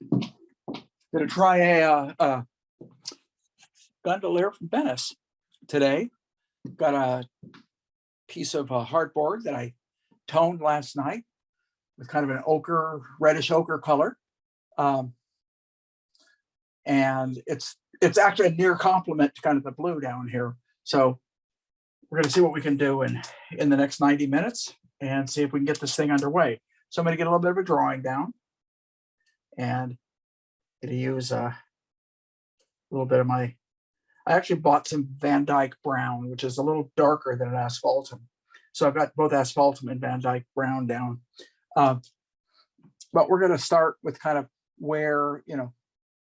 Gonna try a gondola from Venice today. Got a piece of hardboard that I toned last night with kind of an ochre, reddish ochre color. And it's actually a near complement to kind of the blue down here. So we're going to see what we can do in the next 90 minutes and see if we can get this thing underway. So I'm going to get a little bit of a drawing down and going to use a little bit of my, I actually bought some Van Dyke brown, which is a little darker than an asphaltum. So I've got both asphaltum and Van Dyke brown down. But we're going to start with kind of where,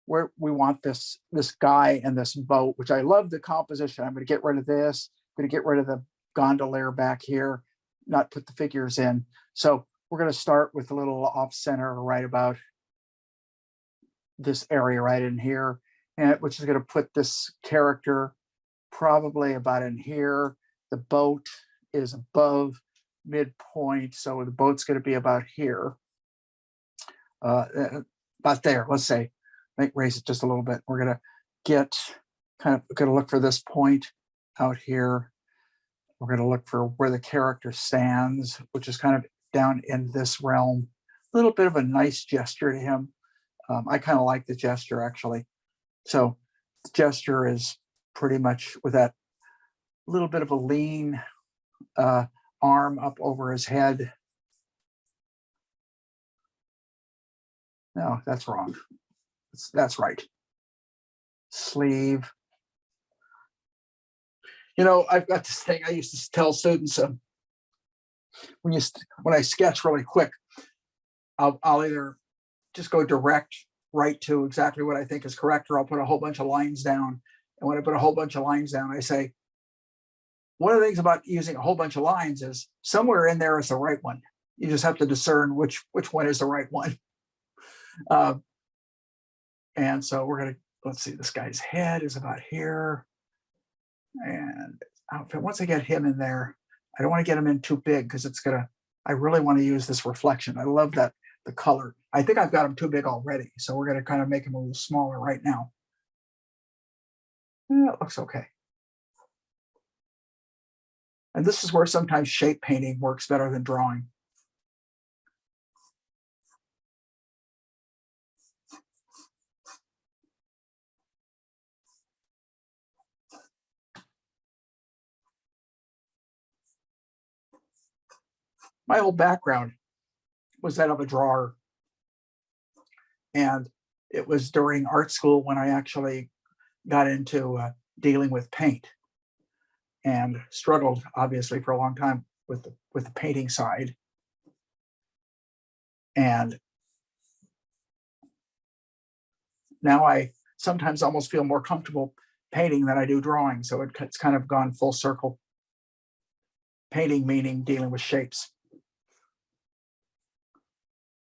where we want this guy and this boat, which I love the composition. I'm going to get rid of this. I'm going to get rid of the gondolier back here, not put the figures in. So we're going to start with a little off center right about this area right in here, and which is going to put this character probably about in here. The boat is above midpoint, so the boat's going to be about here, about there. Let's say, raise it just a little bit. We're going to get going to look for this point out here. We're going to look for where the character stands, which is kind of down in this realm. A little bit of a nice gesture to him. I kind of like the gesture, actually. So the gesture is pretty much with that little bit of a lean arm up over his head. No, that's wrong. That's right. Sleeve. I've got this thing I used to tell students, when I sketch really quick, I'll either just go direct right to exactly what I think is correct, or I'll put a whole bunch of lines down. And when I put a whole bunch of lines down, I say, one of the things about using a whole bunch of lines is somewhere in there is the right one. You just have to discern which one is the right one. And so we're going to, let's see, this guy's head is about here. And once I get him in there, I don't want to get him in too big because I really want to use this reflection. I love that, the color. I think I've got him too big already. So we're going to kind of make him a little smaller right now. Yeah, it looks okay. And this is where sometimes shape painting works better than drawing. My whole background was that of a drawer. And it was during art school when I actually got into dealing with paint, and struggled, obviously, for a long time with the painting side. And now I sometimes almost feel more comfortable painting than I do drawing. So it's kind of gone full circle. Painting meaning dealing with shapes.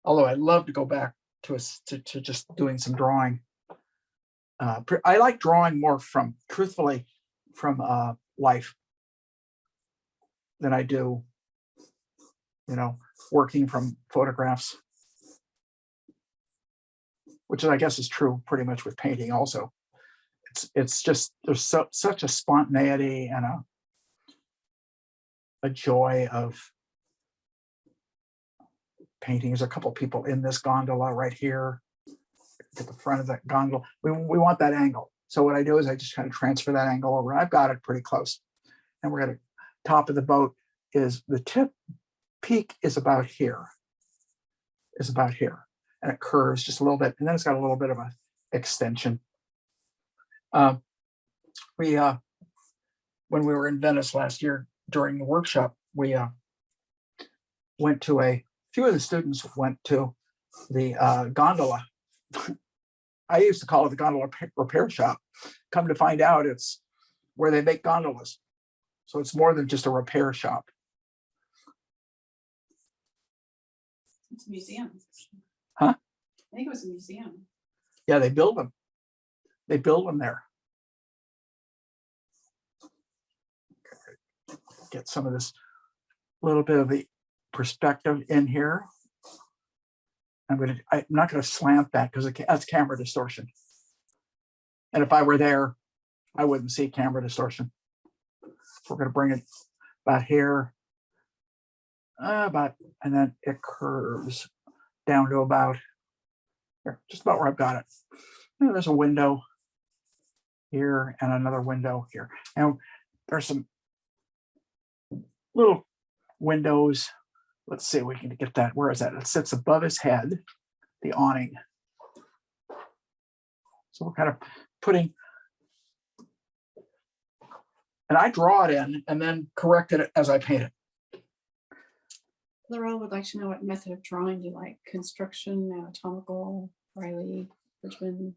Although I love to go back to just doing some drawing. I like drawing more truthfully, from life than I do, working from photographs, which I guess is true pretty much with painting also. It's just, there's such a spontaneity and a joy of painting. There's a couple of people in this gondola right here at the front of that gondola. We want that angle. So what I do is I just kind of transfer that angle over. I've got it pretty close. And we're going to, top of the boat is the tip peak is about here. And it curves just a little bit. And then it's got a little bit of an extension. When we were in Venice last year during the workshop, we went to a few of the students went to the gondola. I used to call it the gondola repair shop. Come to find out, it's where they make gondolas. So it's more than just a repair shop. It's a museum. Huh? I think it was a museum. Yeah, they build them. They build them there. Get some of this little bit of the perspective in here. I'm not gonna slant that because that's camera distortion. And if I were there, I wouldn't see camera distortion. We're gonna bring it about here, and then it curves down to about here, just about where I've got it. And there's a window here and another window here. And there's some little windows. Let's see if we can get that. Where is that? It sits above his head, the awning. So we're kind of putting, and I draw it in and then correct it as I paint it. Laurel would like to know what method of drawing you like: construction, anatomical, Riley, Richmond.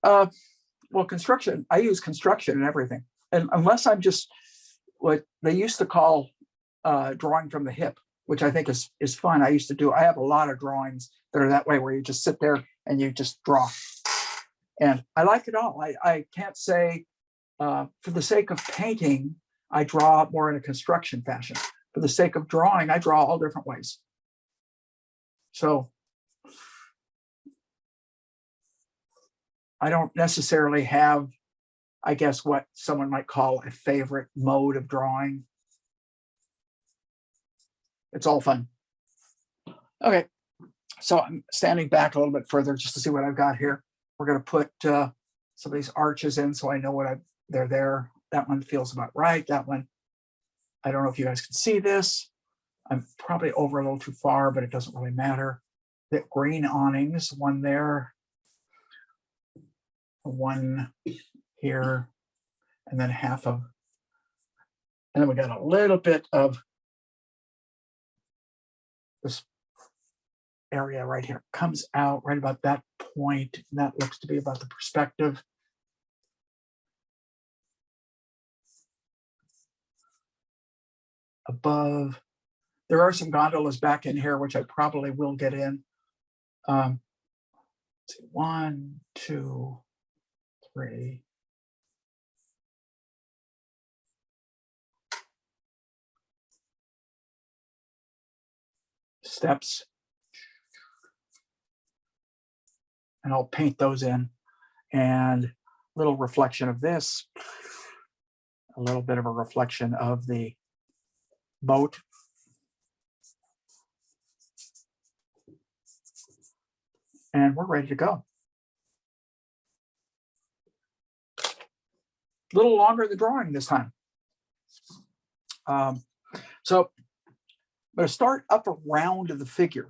Well, construction, I use construction and everything. And unless I'm just what they used to call drawing from the hip, which I think is fun. I used to do, I have a lot of drawings that are that way, where you just sit there and you just draw. And I like it all. I can't say, for the sake of painting, I draw more in a construction fashion. For the sake of drawing, I draw all different ways. So I don't necessarily have, I guess, what someone might call a favorite mode of drawing. It's all fun. Okay, so I'm standing back a little bit further just to see what I've got here. We're going to put some of these arches in so I know what they're there. That one feels about right. That one, I don't know if you guys can see this. I'm probably over a little too far, but it doesn't really matter. The green awnings, one there, one here, and then half of, and then we got a little bit of this area right here. Comes out right about that point, and that looks to be about the perspective. Above, there are some gondolas back in here, which I probably will get in. Let's see, 1, 2, 3. Steps. And I'll paint those in. And a little reflection of this. A little bit of a reflection of the boat. And we're ready to go. A little longer the drawing this time. So I'm going to start up around the figure.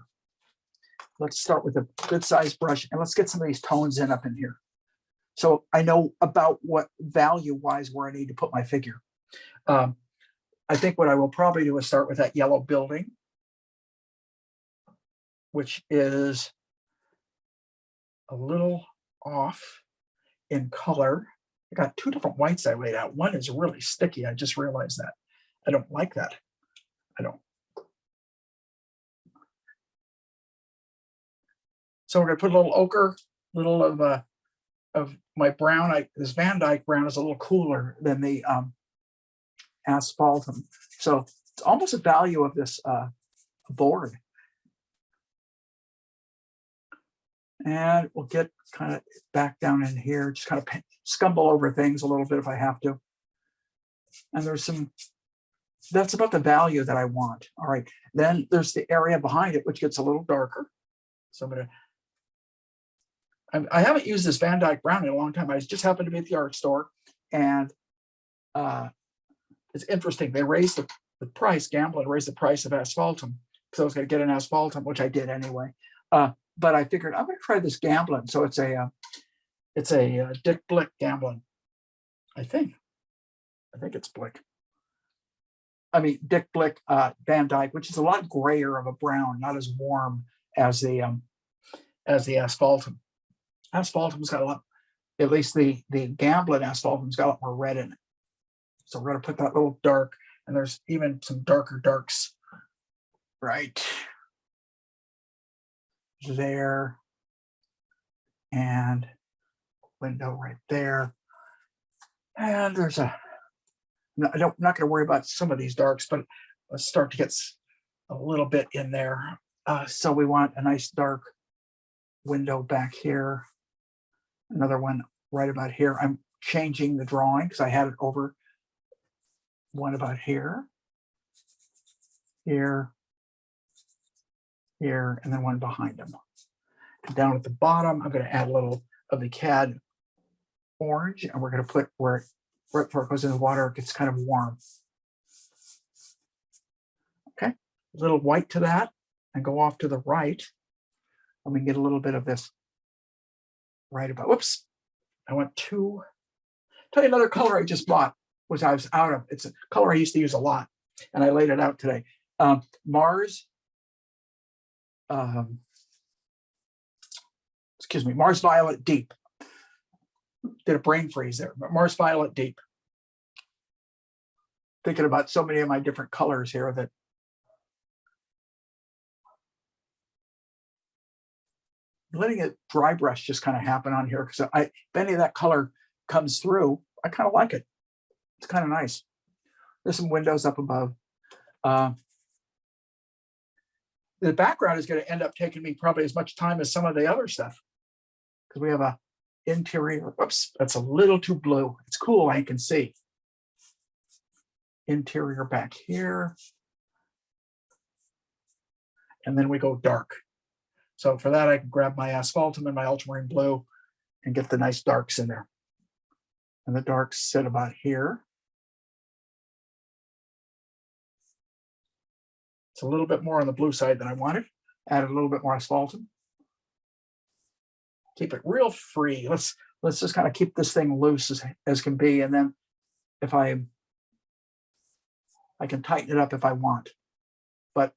Let's start with a good sized brush and let's get some of these tones in up in here. So I know about what value wise where I need to put my figure. I think what I will probably do is start with that yellow building, which is a little off in color. I got 2 different whites I laid out. One is really sticky. I just realized that. I don't like that. I don't. So we're going to put a little ochre, little of my brown. This Van Dyke brown is a little cooler than the asphaltum. So it's almost a value of this board. And we'll get kind of back down in here, just kind of scumble over things a little bit if I have to. And there's some, that's about the value that I want. All right, then there's the area behind it, which gets a little darker. So I'm gonna, I haven't used this Van Dyke brown in a long time. I just happened to be at the art store, and it's interesting. They raised the price, Gamblin raised the price of asphaltum. So I was gonna get an asphaltum, which I did anyway. But I figured I'm going to try this Gamblin. So it's a Dick Blick Gamblin. I think it's Blick. I mean Dick Blick Van Dyke, which is a lot grayer of a brown, not as warm as the asphaltum. Asphaltum's got a lot. At least the Gamblin asphaltum's got a lot more red in it. So we're going to put that little dark, and there's even some darker darks, right there, and window right there. And there's a, I'm not going to worry about some of these darks, but let's start to get a little bit in there. So we want a nice dark window back here. Another one right about here. I'm changing the drawing because I had it over one about here, here, here, and then one behind them. And down at the bottom, I'm going to add a little of the CAD orange, and we're going to put where it, right before it goes in the water, it gets kind of warm. Okay, a little white to that, and go off to the right, and we can get a little bit of this right about, whoops, I went to, tell you another color I just bought, which I was out of. It's a color I used to use a lot, and I laid it out today. Mars, excuse me, Mars Violet Deep. Did a brain freeze there, but Mars Violet Deep. Thinking about so many of my different colors here that letting it dry brush just kind of happen on here, because if any of that color comes through, I kind of like it. It's kind of nice. There's some windows up above. The background is going to end up taking me probably as much time as some of the other stuff, because we have a interior. Whoops, that's a little too blue. It's cool, I can see. Interior back here. And then we go dark. So for that, I can grab my asphaltum and my ultramarine blue and get the nice darks in there. And the darks sit about here. It's a little bit more on the blue side than I wanted. Add a little bit more asphaltum. Keep it real free. Let's just kind of keep this thing loose as can be. And then if I can tighten it up if I want. But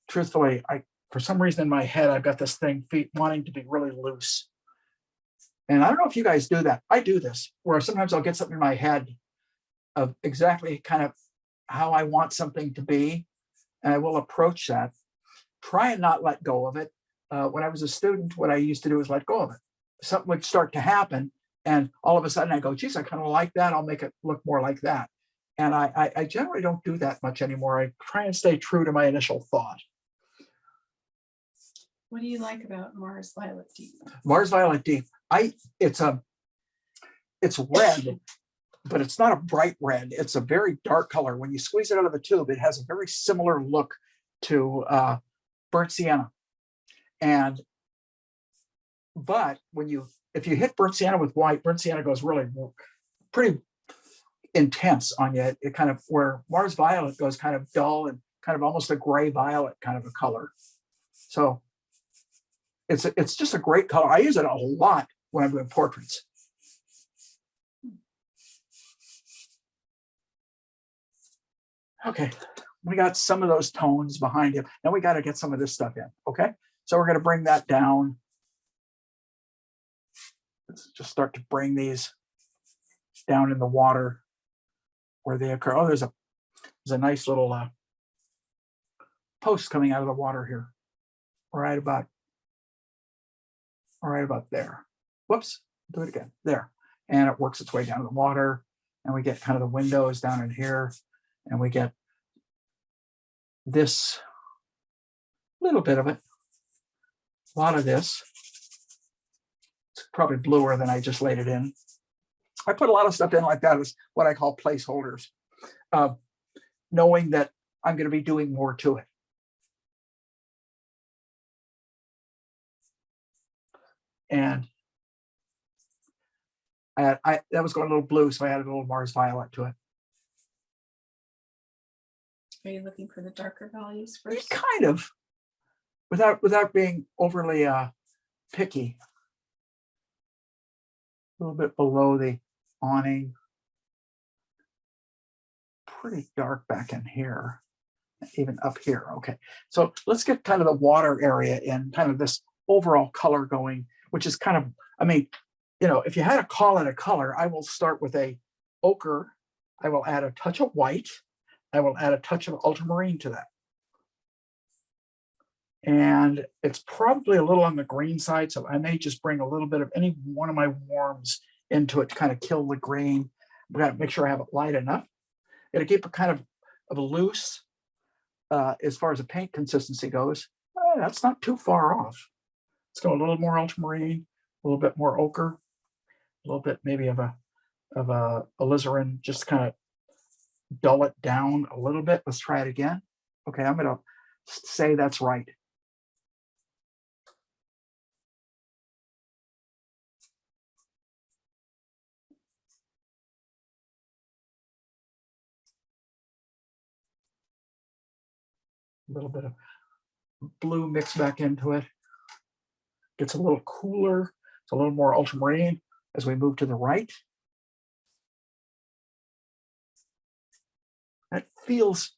truthfully, for some reason in my head, I've got this thing wanting to be really loose. And I don't know if you guys do that. I do this, where sometimes I'll get something in my head of exactly kind of how I want something to be, and I will approach that. Try and not let go of it. When I was a student, what I used to do is let go of it. Something would start to happen, and all of a sudden I go, geez, I kind of like that. I'll make it look more like that. And I generally don't do that much anymore. I try and stay true to my initial thought. What do you like about Mars Violet Deep? Mars Violet Deep. It's red, but it's not a bright red. It's a very dark color. When you squeeze it out of the tube, it has a very similar look to burnt sienna. But if you hit burnt sienna with white, burnt sienna goes really pretty intense on you. It kind of, where Mars Violet goes kind of dull and kind of almost a gray violet kind of a color. So it's just a great color. I use it a lot when I'm doing portraits. Okay, we got some of those tones behind him. Now we got to get some of this stuff in. Okay, so we're going to bring that down. Let's just start to bring these down in the water where they occur. Oh, there's a nice little post coming out of the water here, right about there. Whoops, do it again. There, and it works its way down to the water, and we get kind of the windows down in here, and we get this little bit of it, a lot of this. It's probably bluer than I just laid it in. I put a lot of stuff in like that as what I call placeholders, knowing that I'm going to be doing more to it. And that was going a little blue, so I added a little Mars Violet to it. Are you looking for the darker values first? Kind of, without being overly picky. A little bit below the awning. Pretty dark back in here, even up here. Okay, so let's get kind of the water area in, kind of this overall color going, which is kind of, I mean, you know, if you had to call it a color, I will start with a ochre. I will add a touch of white. I will add a touch of ultramarine to that. And it's probably a little on the green side, so I may just bring a little bit of any one of my warms into it to kind of kill the green. I'm going to make sure I have it light enough. It'll keep it kind of a loose as far as the paint consistency goes. That's not too far off. Let's go a little more ultramarine, a little bit more ochre, a little bit maybe of a alizarin, just kind of dull it down a little bit. Let's try it again. Okay, I'm going to say that's right. A little bit of blue mixed back into it. Gets a little cooler. It's a little more ultramarine as we move to the right. That feels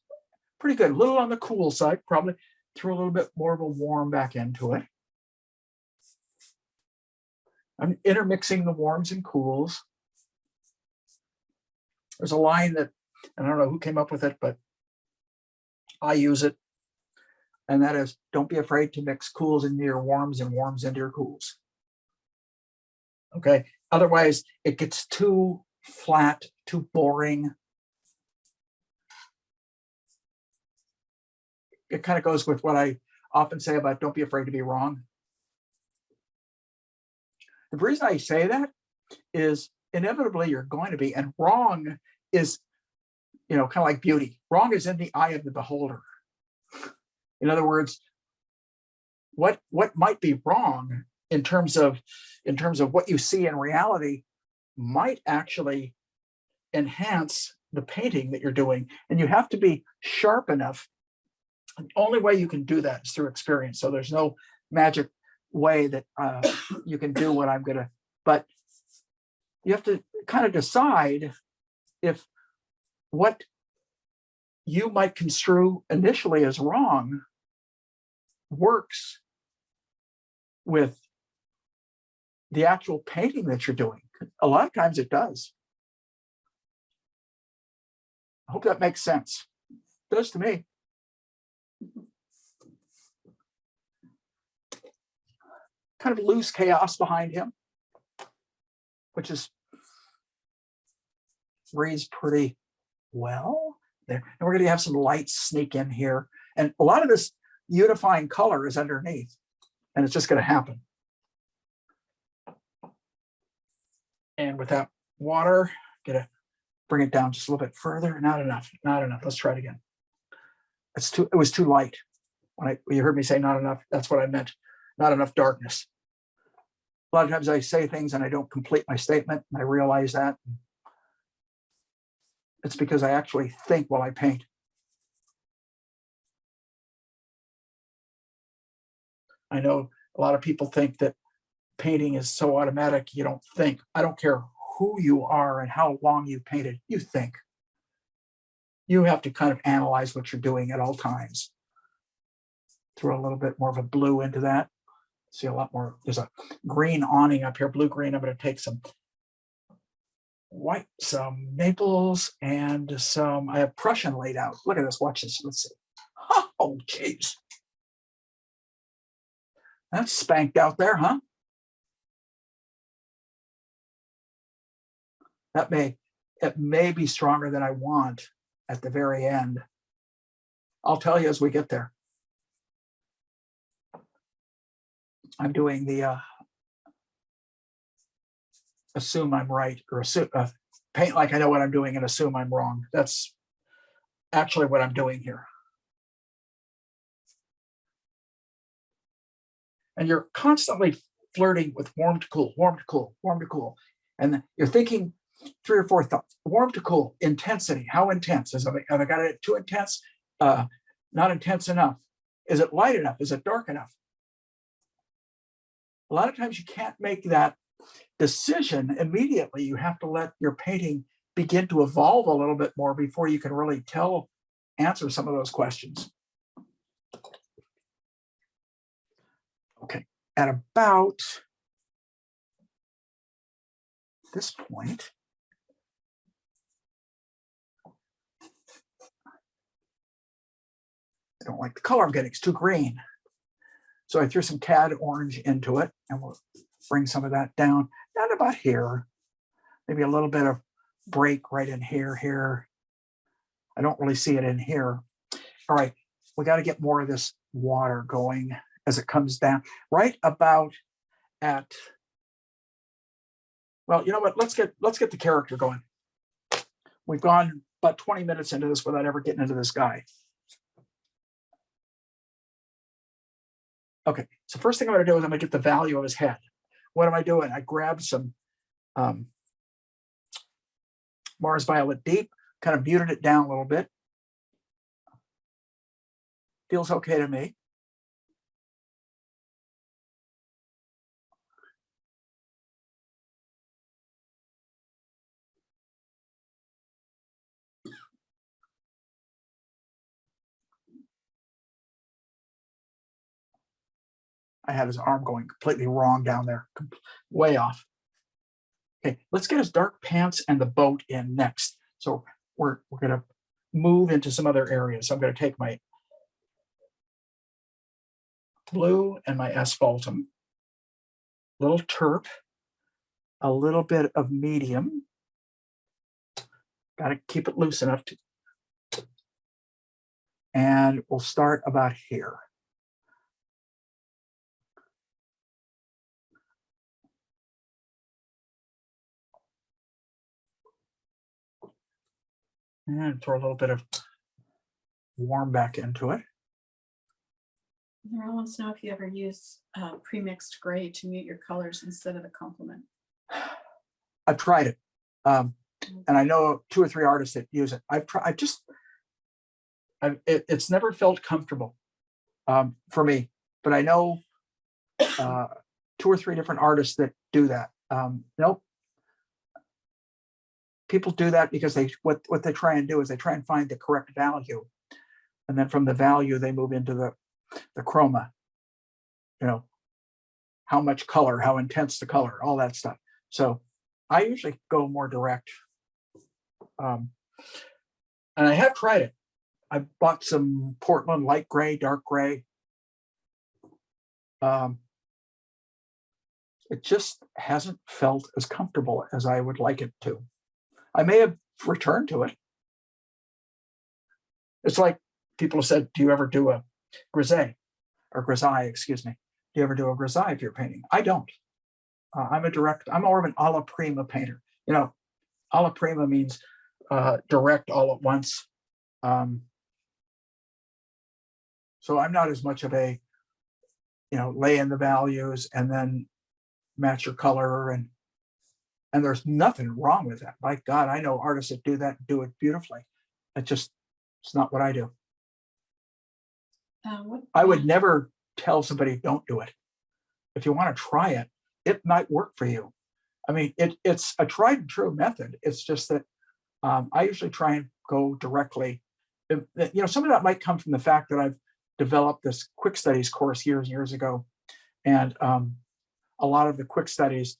pretty good. A little on the cool side, probably throw a little bit more of a warm back into it. I'm intermixing the warms and cools. There's a line that, I don't know who came up with it, but I use it. And that is, don't be afraid to mix cools into your warms and warms into your cools. Okay, otherwise it gets too flat, too boring. It kind of goes with what I often say about don't be afraid to be wrong. The reason I say that is inevitably you're going to be, and wrong is, kind of like beauty. Wrong is in the eye of the beholder. In other words, what might be wrong in terms of what you see in reality might actually enhance the painting that you're doing. And you have to be sharp enough. The only way you can do that is through experience. So there's no magic way that you can do what I'm gonna, but you have to kind of decide if what you might construe initially as wrong works with the actual painting that you're doing. A lot of times it does. I hope that makes sense. It does to me. Kind of loose chaos behind him, which is reads pretty well there. And we're going to have some lights sneak in here. And a lot of this unifying color is underneath, and it's just going to happen. And with that water, gonna bring it down just a little bit further. Not enough, not enough. Let's try it again. It was too light. When you heard me say not enough, that's what I meant. Not enough darkness. A lot of times I say things and I don't complete my statement, and I realize that. It's because I actually think while I paint. I know a lot of people think that painting is so automatic, you don't think. I don't care who you are and how long you painted, you think. You have to kind of analyze what you're doing at all times. Throw a little bit more of a blue into that. See a lot more. There's a green awning up here, blue-green. I'm going to take some white, some maples, and some, I have Prussian laid out. Look at this, watch this, let's see. Oh, geez. That's spanked out there, huh? It may be stronger than I want at the very end. I'll tell you as we get there. I'm doing the assume I'm right, or assume, paint like I know what I'm doing and assume I'm wrong. That's actually what I'm doing here. And you're constantly flirting with warm to cool, warm to cool, warm to cool. And you're thinking 3 or 4 thoughts. Warm to cool, intensity. How intense? Have I got it too intense? Not intense enough. Is it light enough? Is it dark enough? A lot of times you can't make that decision immediately. You have to let your painting begin to evolve a little bit more before you can really answer some of those questions. Okay, at about this point, I don't like the color I'm getting, it's too green. So I threw some cad orange into it, and we'll bring some of that down, down about here. Maybe a little bit of break right in here. I don't really see it in here. All right, we got to get more of this water going as it comes down right about at, well, you know what, let's get the character going. We've gone about 20 minutes into this without ever getting into this guy. Okay, so first thing I'm going to do is I'm going to get the value of his head. What am I doing? I grabbed some Mars Violet Deep, kind of muted it down a little bit. Feels okay to me. I had his arm going completely wrong down there, way off. Okay, let's get his dark pants and the boat in next. So we're going to move into some other areas. So I'm going to take my blue and my asphaltum, little terp, a little bit of medium. Got to keep it loose enough to, and we'll start about here. And throw a little bit of warm back into it. I wants to know if you ever use pre-mixed gray to mute your colors instead of the complement. I've tried it. And I know 2 or 3 artists that use it. It's never felt comfortable for me, but I know 2 or 3 different artists that do that. Nope. People do that because what they try and do is they try and find the correct value. And then from the value, they move into the chroma, you know, how much color, how intense the color, all that stuff. So I usually go more direct. And I have tried it. I bought some Portland light gray, dark gray. It just hasn't felt as comfortable as I would like it to. I may have returned to it. It's like people have said, do you ever do a grisaille or grisaille, excuse me? Do you ever do a grisaille if you're painting? I don't. I'm more of an alla prima painter. You know, alla prima means direct all at once. So I'm not as much of a, you know, lay in the values and then match your color, and there's nothing wrong with that. My God, I know artists that do that, do it beautifully. It's not what I do. I would never tell somebody don't do it. If you want to try it, it might work for you. I mean, it's a tried and true method. It's just that I usually try and go directly. You know, some of that might come from the fact that I've developed this quick studies course years ago, and a lot of the quick studies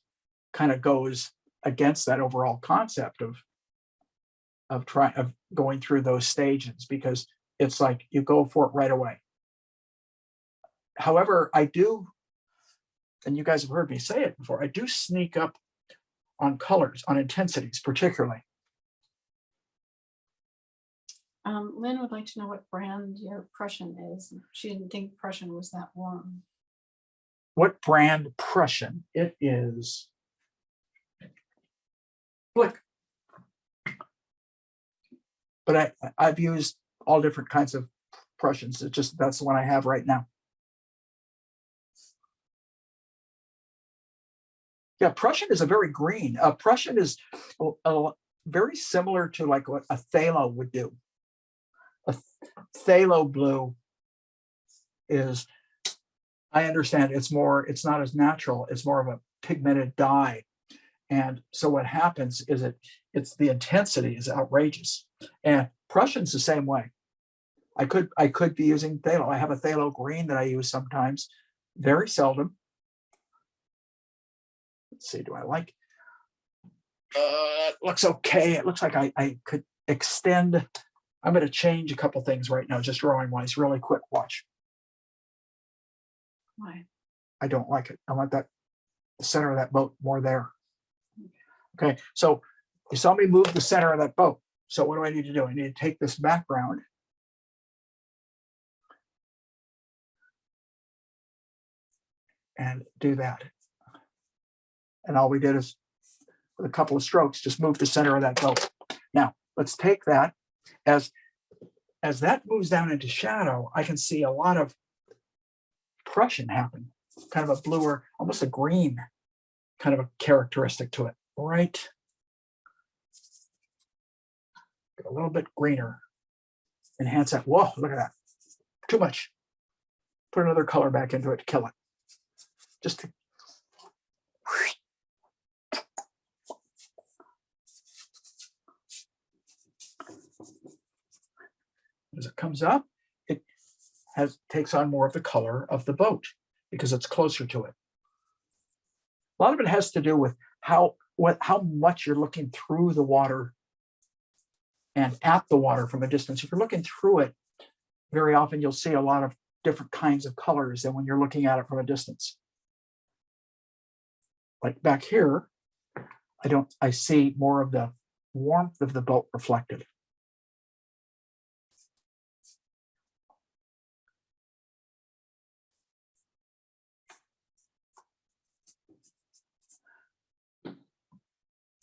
kind of goes against that overall concept of going through those stages, because it's like you go for it right away. However, I do, and you guys have heard me say it before, I do sneak up on colors, on intensities particularly. Lynn would like to know what brand your Prussian is. She didn't think Prussian was that warm. What brand Prussian? It is Blick. But I've used all different kinds of Prussians. It's just that's the one I have right now. Yeah, Prussian is a very green. Prussian is very similar to like what a phthalo would do. A phthalo blue is, I understand it's not as natural. It's more of a pigmented dye. And so what happens is it's the intensity is outrageous. And Prussian's the same way. I could be using phthalo. I have a phthalo green that I use sometimes, very seldom. Let's see, do I like? It looks okay. It looks like I could extend. I'm going to change a couple things right now, just drawing wise, really quick. Watch. Why? I don't like it. I want the center of that boat more there. Okay, so you saw me move the center of that boat. So what do I need to do? I need to take this background and do that. And all we did is, with a couple of strokes, just move the center of that boat. Now, let's take that. As that moves down into shadow, I can see a lot of Prussian happen, kind of a bluer, almost a green kind of a characteristic to it, right? A little bit greener. Enhance that. Whoa, look at that. Too much. Put another color back into it to kill it. Just to, as it comes up, it takes on more of the color of the boat because it's closer to it. A lot of it has to do with how much you're looking through the water and at the water from a distance. If you're looking through it, very often you'll see a lot of different kinds of colors than when you're looking at it from a distance. Like back here, I see more of the warmth of the boat reflected.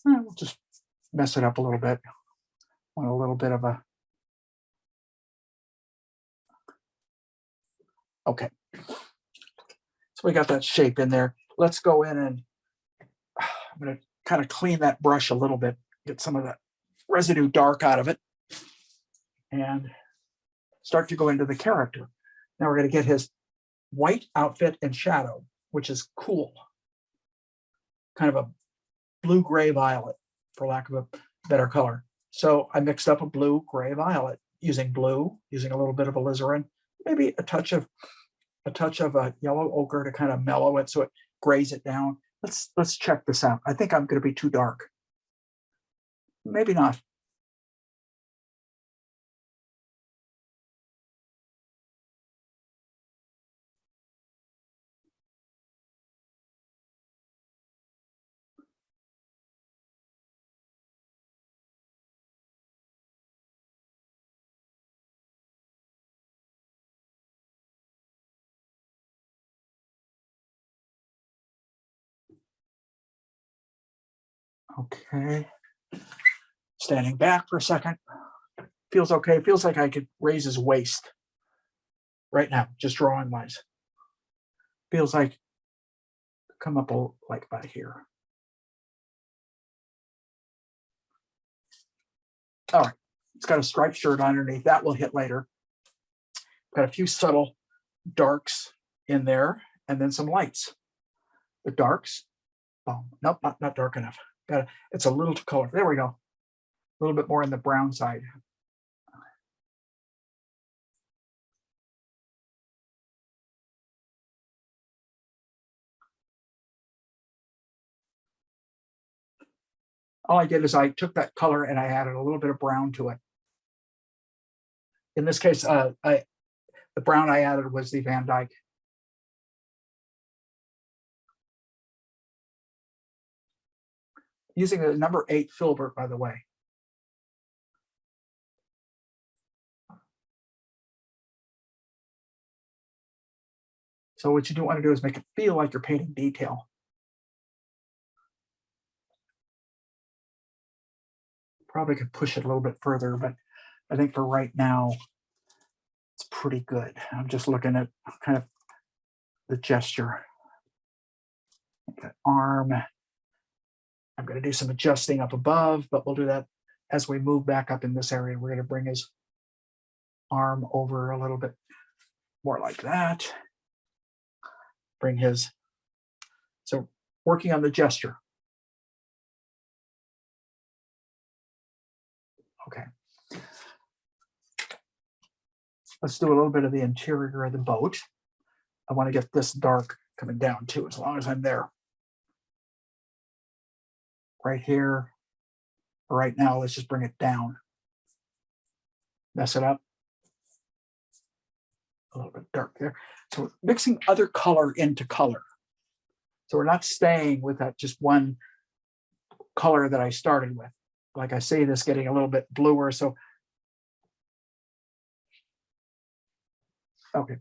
We'll just mess it up a little bit. Want a little bit of a, okay. So we got that shape in there. Let's go in and I'm going to kind of clean that brush a little bit, get some of that residue dark out of it, and start to go into the character. Now we're going to get his white outfit and shadow, which is cool. Kind of a blue, gray, violet, for lack of a better color. So I mixed up a blue, gray, violet, using blue, using a little bit of alizarin, maybe a touch of a yellow ochre to kind of mellow it so it grays it down. Let's check this out. I think I'm going to be too dark. Maybe not. Okay. Standing back for a second. Feels okay. Feels like I could raise his waist right now, just drawing wise. Feels like come up like about here. All right. It's got a striped shirt underneath. That will hit later. Got a few subtle darks in there and then some lights. The darks. Oh, nope, not dark enough. It's a little too colorful. There we go. A little bit more in the brown side. All I did is I took that color and I added a little bit of brown to it. In this case, the brown I added was the Van Dyke. Using the number 8 filbert, by the way. So what you don't want to do is make it feel like you're painting detail. Probably could push it a little bit further, but I think for right now, it's pretty good. I'm just looking at kind of the gesture. That arm. I'm going to do some adjusting up above, but we'll do that as we move back up in this area. We're going to bring his arm over a little bit more like that. Bring his, so working on the gesture. Okay. Let's do a little bit of the interior of the boat. I want to get this dark coming down too, as long as I'm there. Right here, right now, let's just bring it down. Mess it up. A little bit dark there. So we're mixing other color into color. So we're not staying with that just one color that I started with. Like I say, this getting a little bit bluer. So, okay.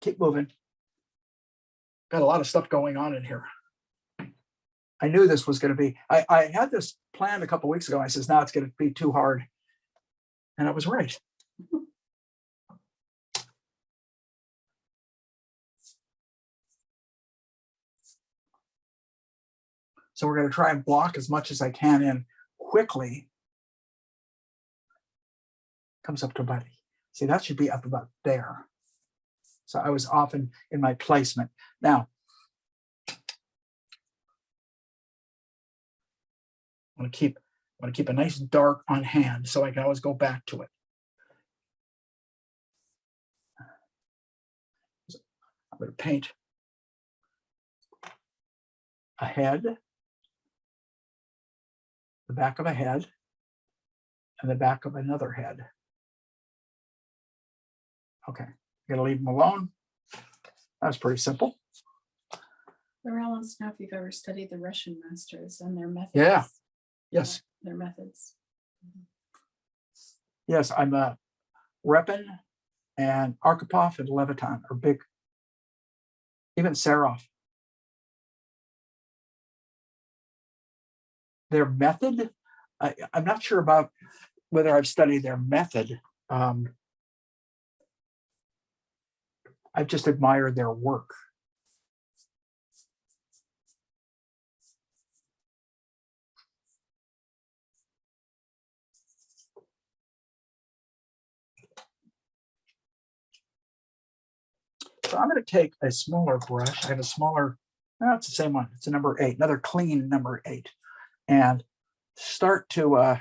keep moving. Got a lot of stuff going on in here. I knew this was going to be, I had this planned a couple weeks ago. I says, now it's going to be too hard. And I was right. So we're going to try and block as much as I can in quickly. Comes up to about, see, that should be up about there. So I was often in my placement. Now, I want to keep a nice dark on hand so I can always go back to it. So I'm going to paint a head, the back of a head, and the back of another head. Okay, I'm going to leave them alone. That's pretty simple. Laurel wants to know if you've ever studied the Russian masters and their methods. Yeah. Yes. Their methods. Yes, I'm a Repin and Arkhipov and Leviton are big. Even Serov. Their method, I'm not sure about whether I've studied their method. I've just admired their work. So I'm going to take a smaller brush. I have a smaller, no, it's the same one. It's a number 8, another clean number 8. And start to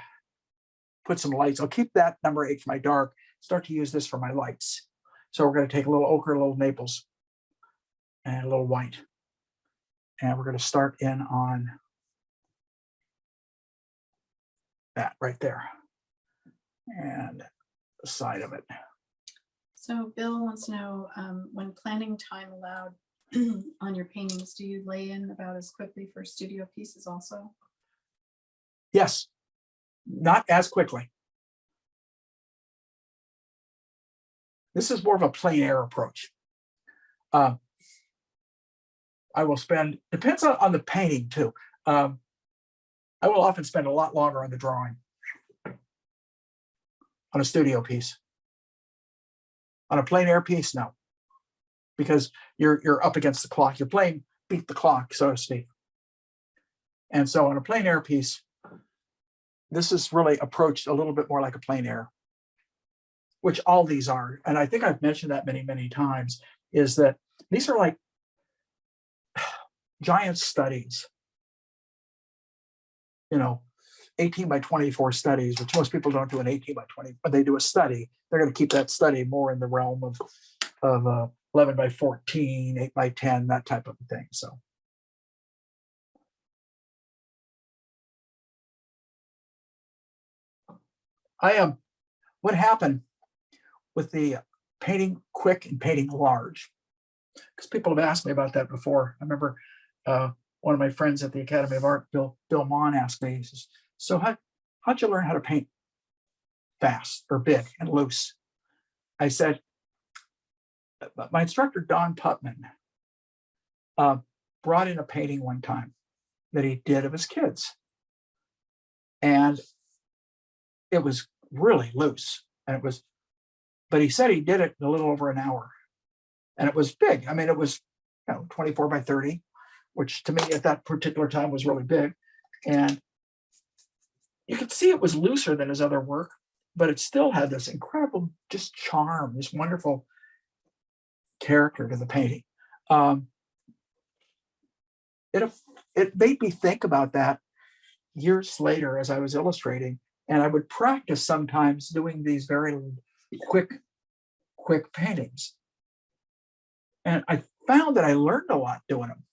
put some lights. I'll keep that number 8 for my dark, start to use this for my lights. So we're going to take a little ochre, a little Naples, and a little white. And we're going to start in on that right there. And the side of it. So Bill wants to know, when planning time allowed on your paintings, do you lay in about as quickly for studio pieces also? Yes, not as quickly. This is more of a plein air approach. I will spend, depends on the painting too. I will often spend a lot longer on the drawing on a studio piece. On a plein air piece, no, because you're up against the clock. You're playing beat the clock, so to speak. And so on a plein air piece, this is really approached a little bit more like a plein air, which all these are. And I think I've mentioned that many, many times, is that these are like giant studies, 18 by 24 studies, which most people don't do an 18 by 20, but they do a study. They're going to keep that study more in the realm of 11 by 14, 8 by 10, that type of thing. So. What happened with the painting quick and painting large? Because people have asked me about that before. I remember one of my friends at the Academy of Art, Bill Mon, asked me, he says, so how'd you learn how to paint fast or big and loose? I said, my instructor, Don Putman, brought in a painting one time that he did of his kids. And it was really loose. And it was, but he said he did it in a little over an hour. And it was big. I mean, it was 24 by 30, which to me at that particular time was really big. And you could see it was looser than his other work, but it still had this incredible just charm, this wonderful character to the painting. It made me think about that years later as I was illustrating, and I would practice sometimes doing these very quick paintings. And I found that I learned a lot doing them.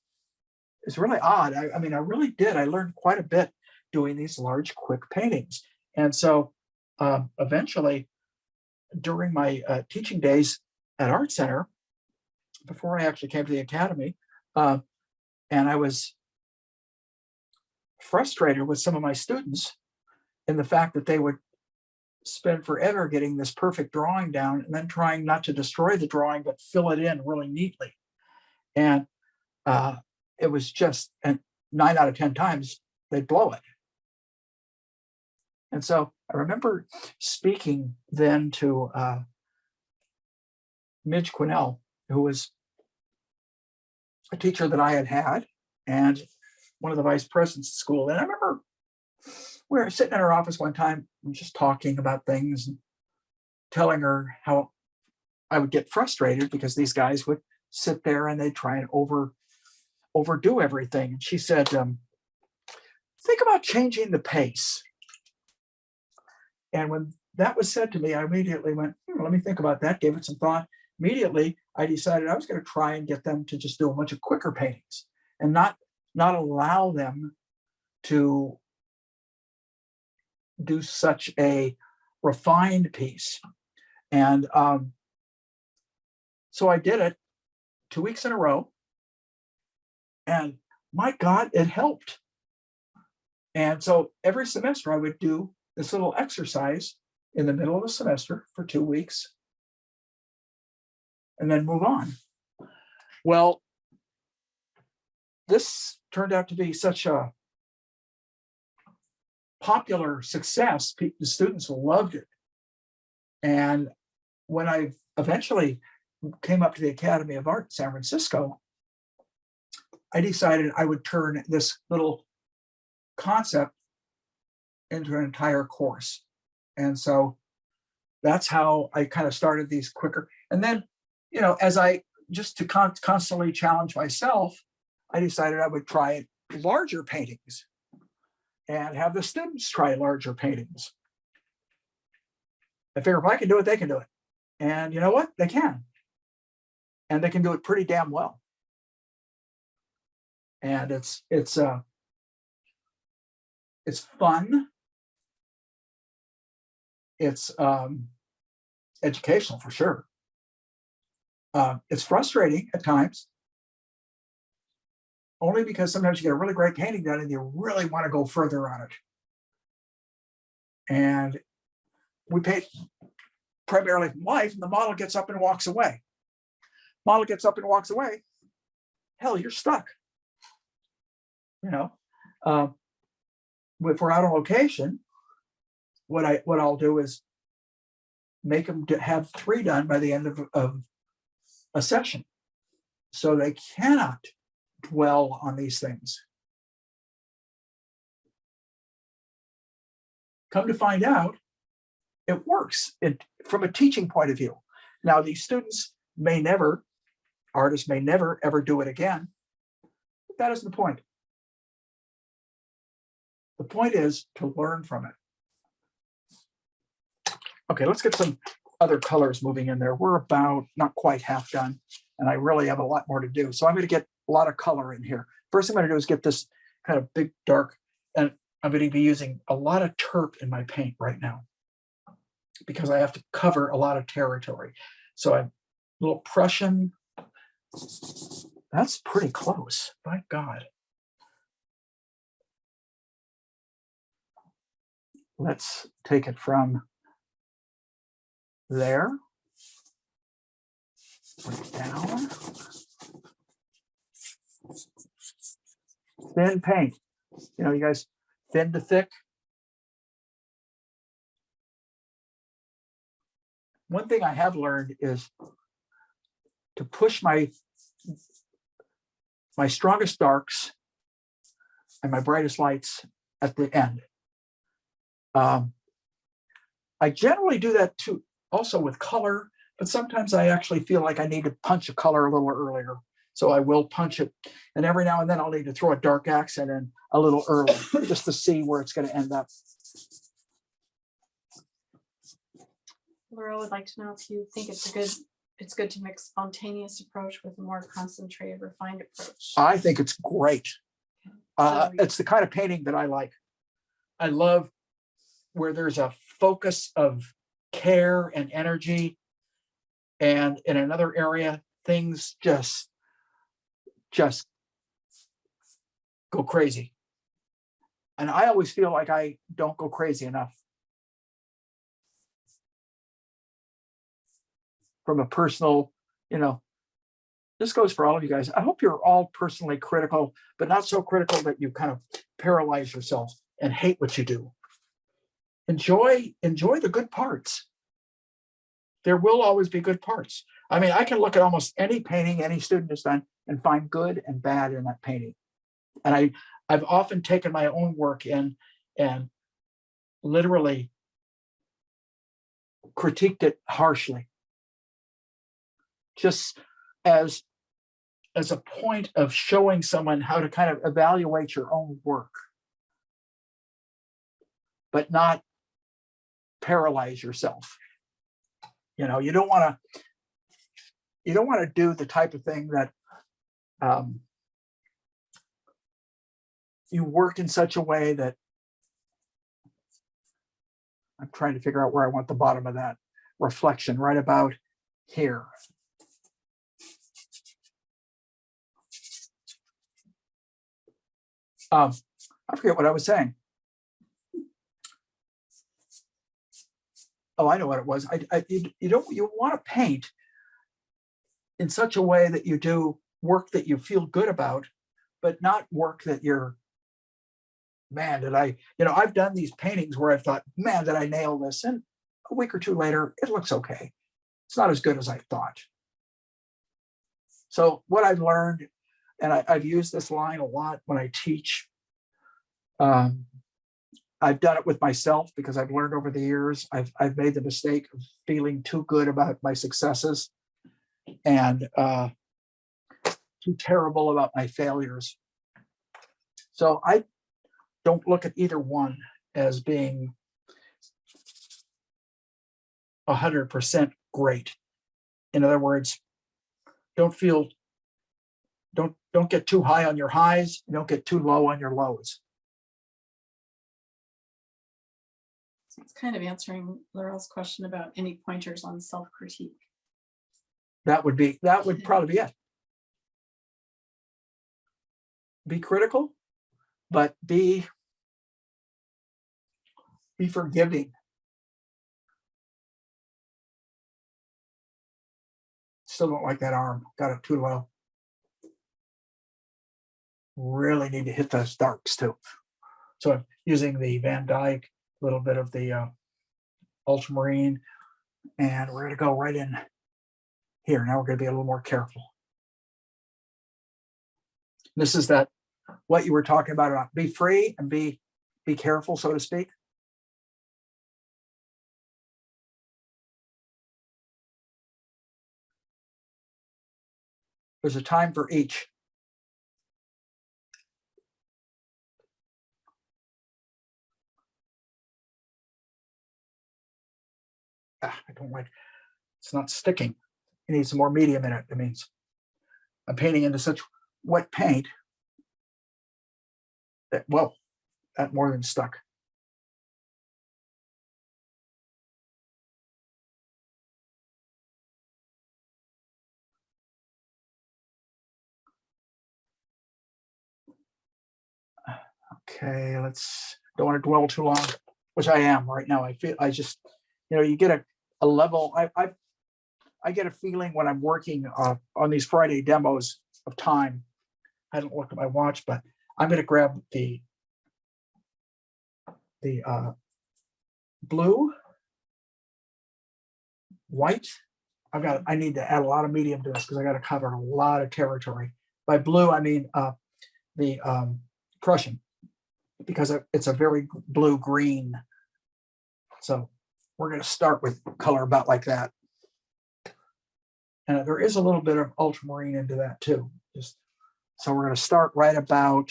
It's really odd. I mean, I really did. I learned quite a bit doing these large, quick paintings. And so eventually, during my teaching days at Art Center, before I actually came to the Academy, and I was frustrated with some of my students in the fact that they would spend forever getting this perfect drawing down and then trying not to destroy the drawing, but fill it in really neatly. And it was just, and 9 out of 10 times they'd blow it. And so I remember speaking then to Midge Quinnell, who was a teacher that I had had and one of the vice presidents of school. And I remember we were sitting in her office one time and just talking about things and telling her how I would get frustrated because these guys would sit there and they'd try and overdo everything. And she said, think about changing the pace. And when that was said to me, I immediately went, let me think about that, gave it some thought. Immediately, I decided I was going to try and get them to just do a bunch of quicker paintings and not allow them to do such a refined piece. And so I did it 2 weeks in a row. And my God, it helped. And so every semester I would do this little exercise in the middle of the semester for 2 weeks and then move on. Well, this turned out to be such a popular success. The students loved it. And when I eventually came up to the Academy of Art in San Francisco, I decided I would turn this little concept into an entire course. And so that's how I kind of started these quicker. And then, as I just to constantly challenge myself, I decided I would try larger paintings and have the students try larger paintings. I figure if I can do it, they can do it. And you know what? They can. And they can do it pretty damn well. And it's fun. It's educational for sure. It's frustrating at times, only because sometimes you get a really great painting done and you really want to go further on it. And we paint primarily from life, and the model gets up and walks away. Model gets up and walks away. Hell, you're stuck. If we're out on location, what I'll do is make them have 3 done by the end of a session, so they cannot dwell on these things. Come to find out, it works from a teaching point of view. Now, these students artists may never ever do it again. But that isn't the point. The point is to learn from it. Okay, let's get some other colors moving in there. We're about not quite half done, and I really have a lot more to do. So I'm going to get a lot of color in here. First thing I'm going to do is get this kind of big dark, and I'm going to be using a lot of terp in my paint right now because I have to cover a lot of territory. So I'm a little Prussian. That's pretty close, my God. Let's take it from there, bring it down. Thin paint, you guys, thin to thick. One thing I have learned is to push my strongest darks and my brightest lights at the end. I generally do that too, also with color, but sometimes I actually feel like I need to punch a color a little earlier. So I will punch it. And every now and then I'll need to throw a dark accent in a little early just to see where it's going to end up. Laura would like to know if you think it's good to mix spontaneous approach with a more concentrated, refined approach. I think it's great. It's the kind of painting that I like. I love where there's a focus of care and energy, and in another area, things just go crazy. And I always feel like I don't go crazy enough. from a personal, this goes for all of you guys. I hope you're all personally critical, but not so critical that you kind of paralyze yourself and hate what you do. Enjoy the good parts. There will always be good parts. I mean, I can look at almost any painting any student has done and find good and bad in that painting. And I've often taken my own work in and literally critiqued it harshly, just as a point of showing someone how to kind of evaluate your own work, but not paralyze yourself. You don't want to do the type of thing that you work in such a way that I'm trying to figure out where I want the bottom of that reflection, right about here. I forget what I was saying. Oh, I know what it was. You want to paint in such a way that you do work that you feel good about, but not work that you're, man, did I, I've done these paintings where I've thought, man, did I nail this? And a week or two later, it looks okay. It's not as good as I thought. So what I've learned, and I've used this line a lot when I teach, I've done it with myself because I've learned over the years, I've made the mistake of feeling too good about my successes and too terrible about my failures. So I don't look at either one as being 100% great. In other words, don't get too high on your highs, don't get too low on your lows. It's kind of answering Laurel's question about any pointers on self-critique. That would probably be it. Be critical, but be forgiving. Still don't like that arm. Got it too low. Really need to hit those darks too. So I'm using the Van Dyke, a little bit of the ultramarine, and we're going to go right in here. Now we're going to be a little more careful. This is what you were talking about be free and be careful, so to speak. There's a time for each. I don't like, it's not sticking. It needs some more medium in it. It means I'm painting into such wet paint that, well, that more than stuck. Okay, don't want to dwell too long, which I am right now. I just, you get a level. I get a feeling when I'm working on these Friday demos of time. I haven't looked at my watch, but I'm going to grab the blue, white. I need to add a lot of medium to this because I got to cover a lot of territory. By blue, I mean the Prussian, because it's a very blue-green. So we're going to start with color about like that. And there is a little bit of ultramarine into that too. So we're going to start right about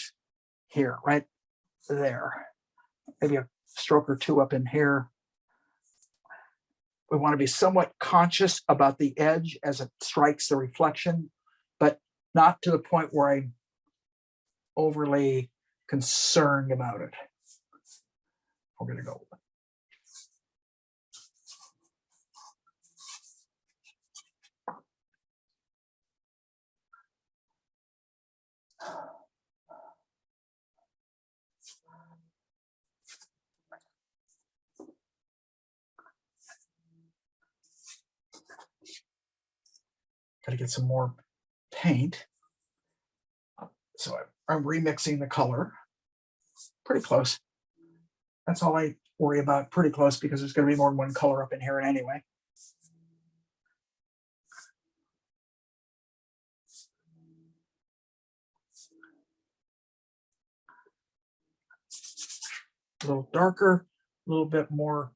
here, right there. Maybe a stroke or two up in here. We want to be somewhat conscious about the edge as it strikes the reflection, but not to the point where I'm overly concerned about it. We're going to go. Got to get some more paint. So I'm remixing the color. Pretty close. That's all I worry about, pretty close, because there's going to be more than one color up in here anyway. A little darker, a little bit more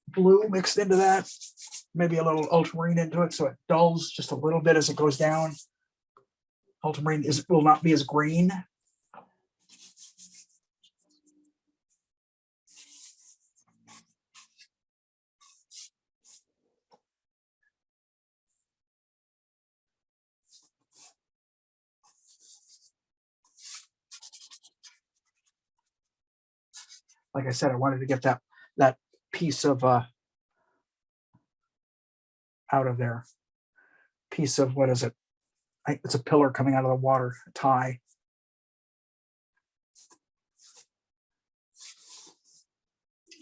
blue mixed into that, maybe a little ultramarine into it so it dulls just a little bit as it goes down. Ultramarine will not be as green. Like I said, I wanted to get that piece of out of there. Piece of, what is it? It's a pillar coming out of the water, a tie.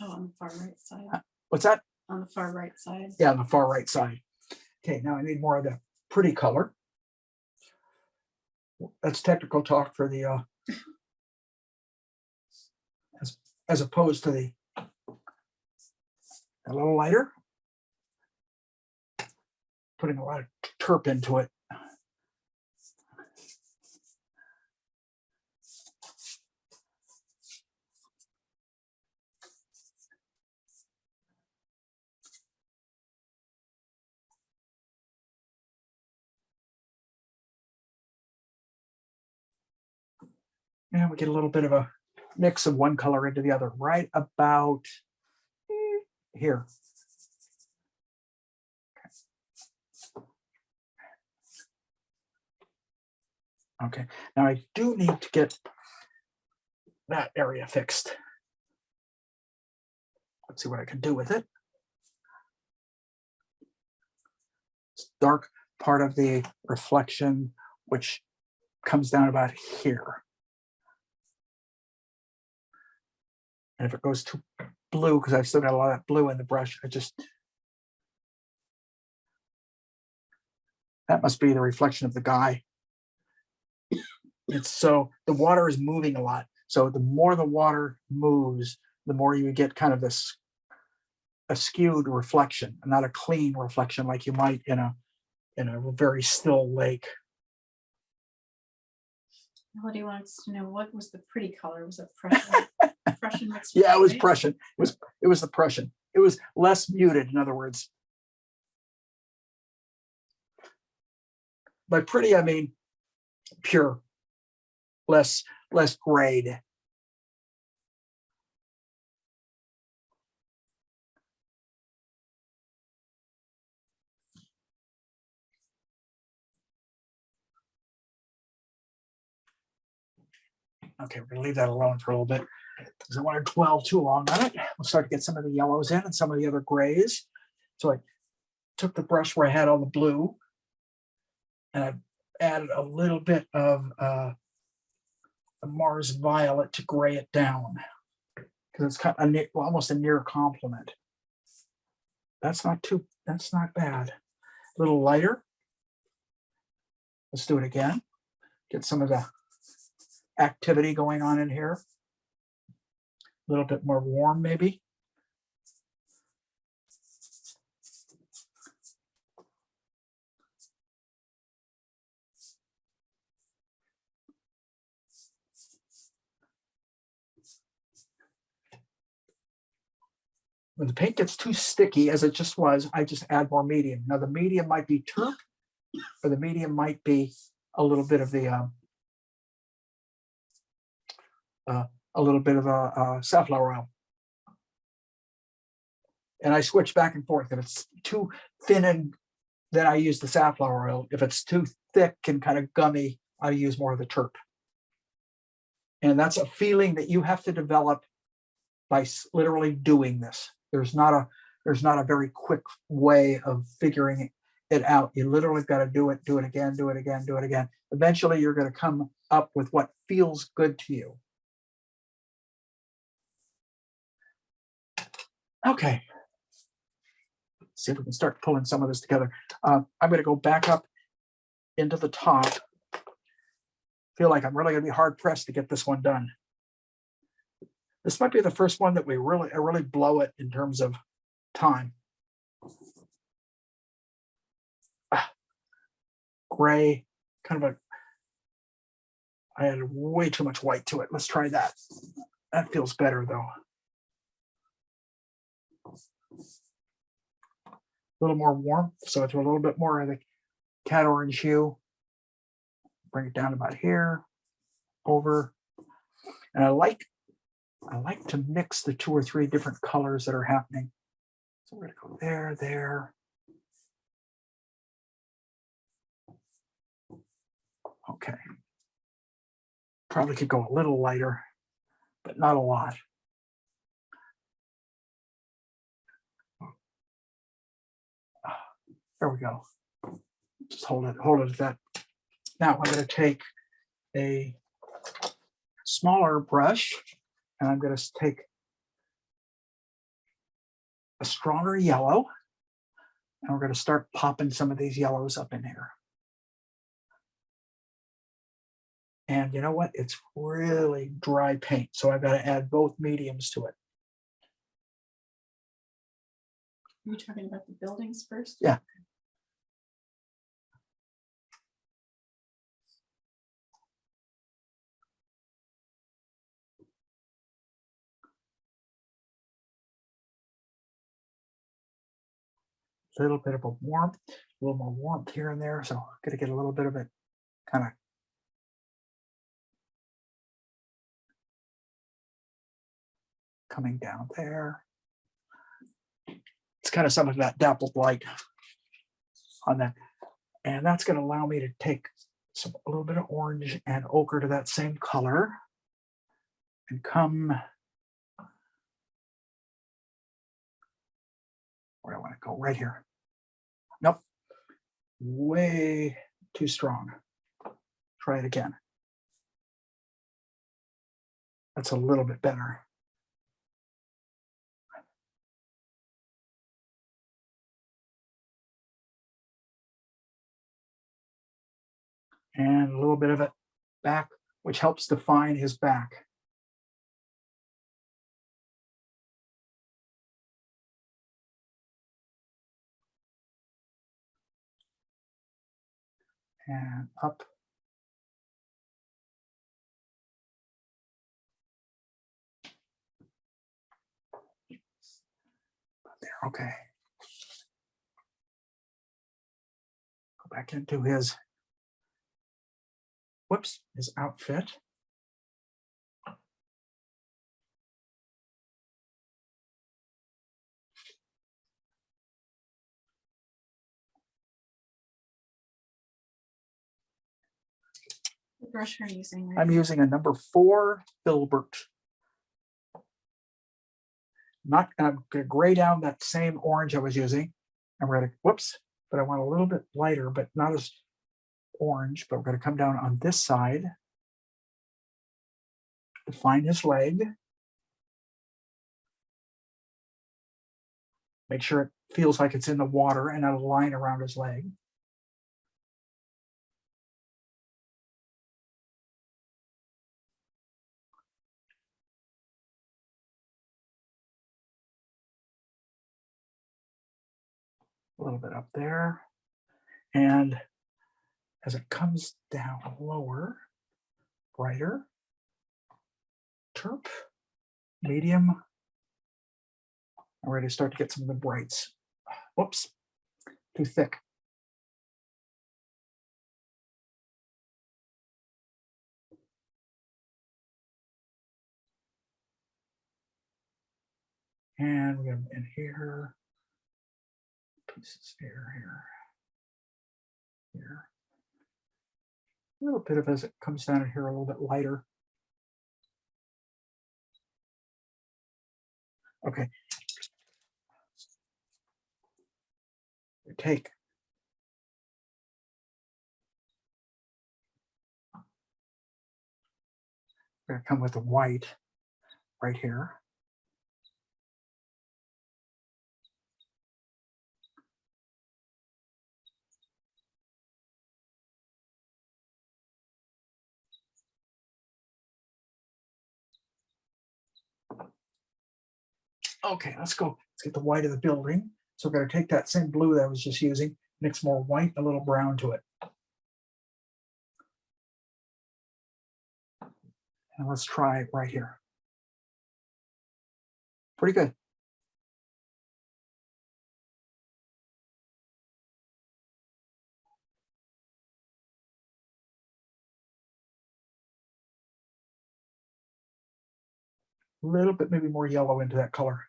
Oh, on the far right side. What's that? On the far right side. Yeah, on the far right side. Okay, now I need more of the pretty color. That's technical talk for the as opposed to the a little lighter. Putting a lot of terp into it. And we get a little bit of a mix of one color into the other, right about here. Okay, now I do need to get that area fixed. Let's see what I can do with it. It's dark part of the reflection, which comes down about here. And if it goes too blue, because I've still got a lot of that blue in the brush, that must be the reflection of the guy. It's so the water is moving a lot. So the more the water moves, the more you get kind of this a skewed reflection, not a clean reflection like you might in a very still lake. What do you want us to know? What was the pretty color? Was it Prussian? Prussian mixed with Yeah, it was white? Prussian. It was the Prussian. It was less muted, in other words. By pretty, I mean pure, less grayed. Okay, we're gonna leave that alone for a little bit because I want to dwell too long on it. We'll start to get some of the yellows in and some of the other grays. So I took the brush where I had all the blue and I added a little bit of the Mars Violet to gray it down because it's kind of almost a near complement. That's not bad. A little lighter. Let's do it again. Get some of the activity going on in here. A little bit more warm, maybe. When the paint gets too sticky, as it just was, I just add more medium. Now the medium might be turp, or the medium might be a little bit of the safflower oil. And I switch back and forth. If it's too thin, and then I use the safflower oil. If it's too thick and kind of gummy, I use more of the turp. And that's a feeling that you have to develop by literally doing this. There's not a very quick way of figuring it out. You literally got to do it again, do it again, do it again. Eventually, you're going to come up with what feels good to you. Okay. See if we can start pulling some of this together. I'm going to go back up into the top. Feel like I'm really going to be hard pressed to get this one done. This might be the first one that we really blow it in terms of time. Gray, kind of a, I added way too much white to it. Let's try that. That feels better though. A little more warmth, so it's a little bit more of the cat orange hue. Bring it down about here, over. And I like to mix the 2 or 3 different colors that are happening. So we're gonna go there, there. Okay. Probably could go a little lighter, but not a lot. There we go. Just hold it at that. Now I'm going to take a smaller brush and I'm going to take a stronger yellow and we're going to start popping some of these yellows up in here. And you know what? It's really dry paint, so I've got to add both mediums to it. Are you talking about the buildings first? Yeah. A little bit of a warmth, a little more warmth here and there. So I'm going to get a little bit of it kind of coming down there. It's kind of some of that dappled light on that. And that's going to allow me to take a little bit of orange and ochre to that same color and come where I want to go, right here. Nope, way too strong. Try it again. That's a little bit better. And a little bit of it back, which helps define his back. And up. There, okay. Go back into his, whoops, his outfit. What brush are you using? I'm using a number 4 filbert. I'm going to gray down that same orange I was using. And we're going to, whoops, but I want a little bit lighter, but not as orange. But we're going to come down on this side, define his leg. Make sure it feels like it's in the water and not a line around his leg. A little bit up there. And as it comes down lower, brighter, terp, medium. I'm ready to start to get some of the brights. Whoops, too thick. And we're going in here, pieces here. A little bit of as it comes down in here, a little bit lighter. Okay. We take we're going to come with the white right here. Okay, let's go. Let's get the white of the building. So we're going to take that same blue that I was just using, mix more white, and a little brown to it. And let's try it right here. Pretty good. A little bit, maybe more yellow into that color.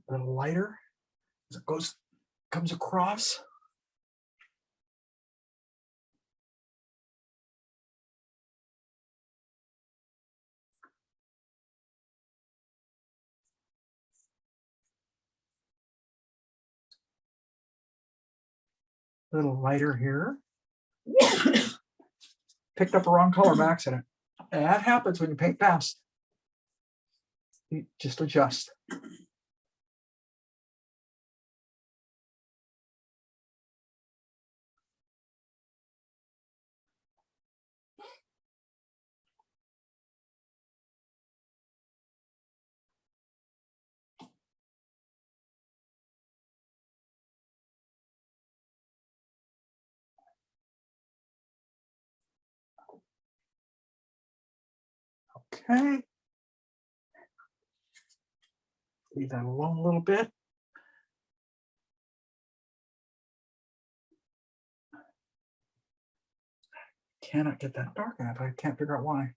A little lighter as it comes across. A little lighter here. Picked up a wrong color by accident. And that happens when you paint fast. You just adjust. Okay. Leave that alone a little bit. Cannot get that dark enough. I can't figure out why.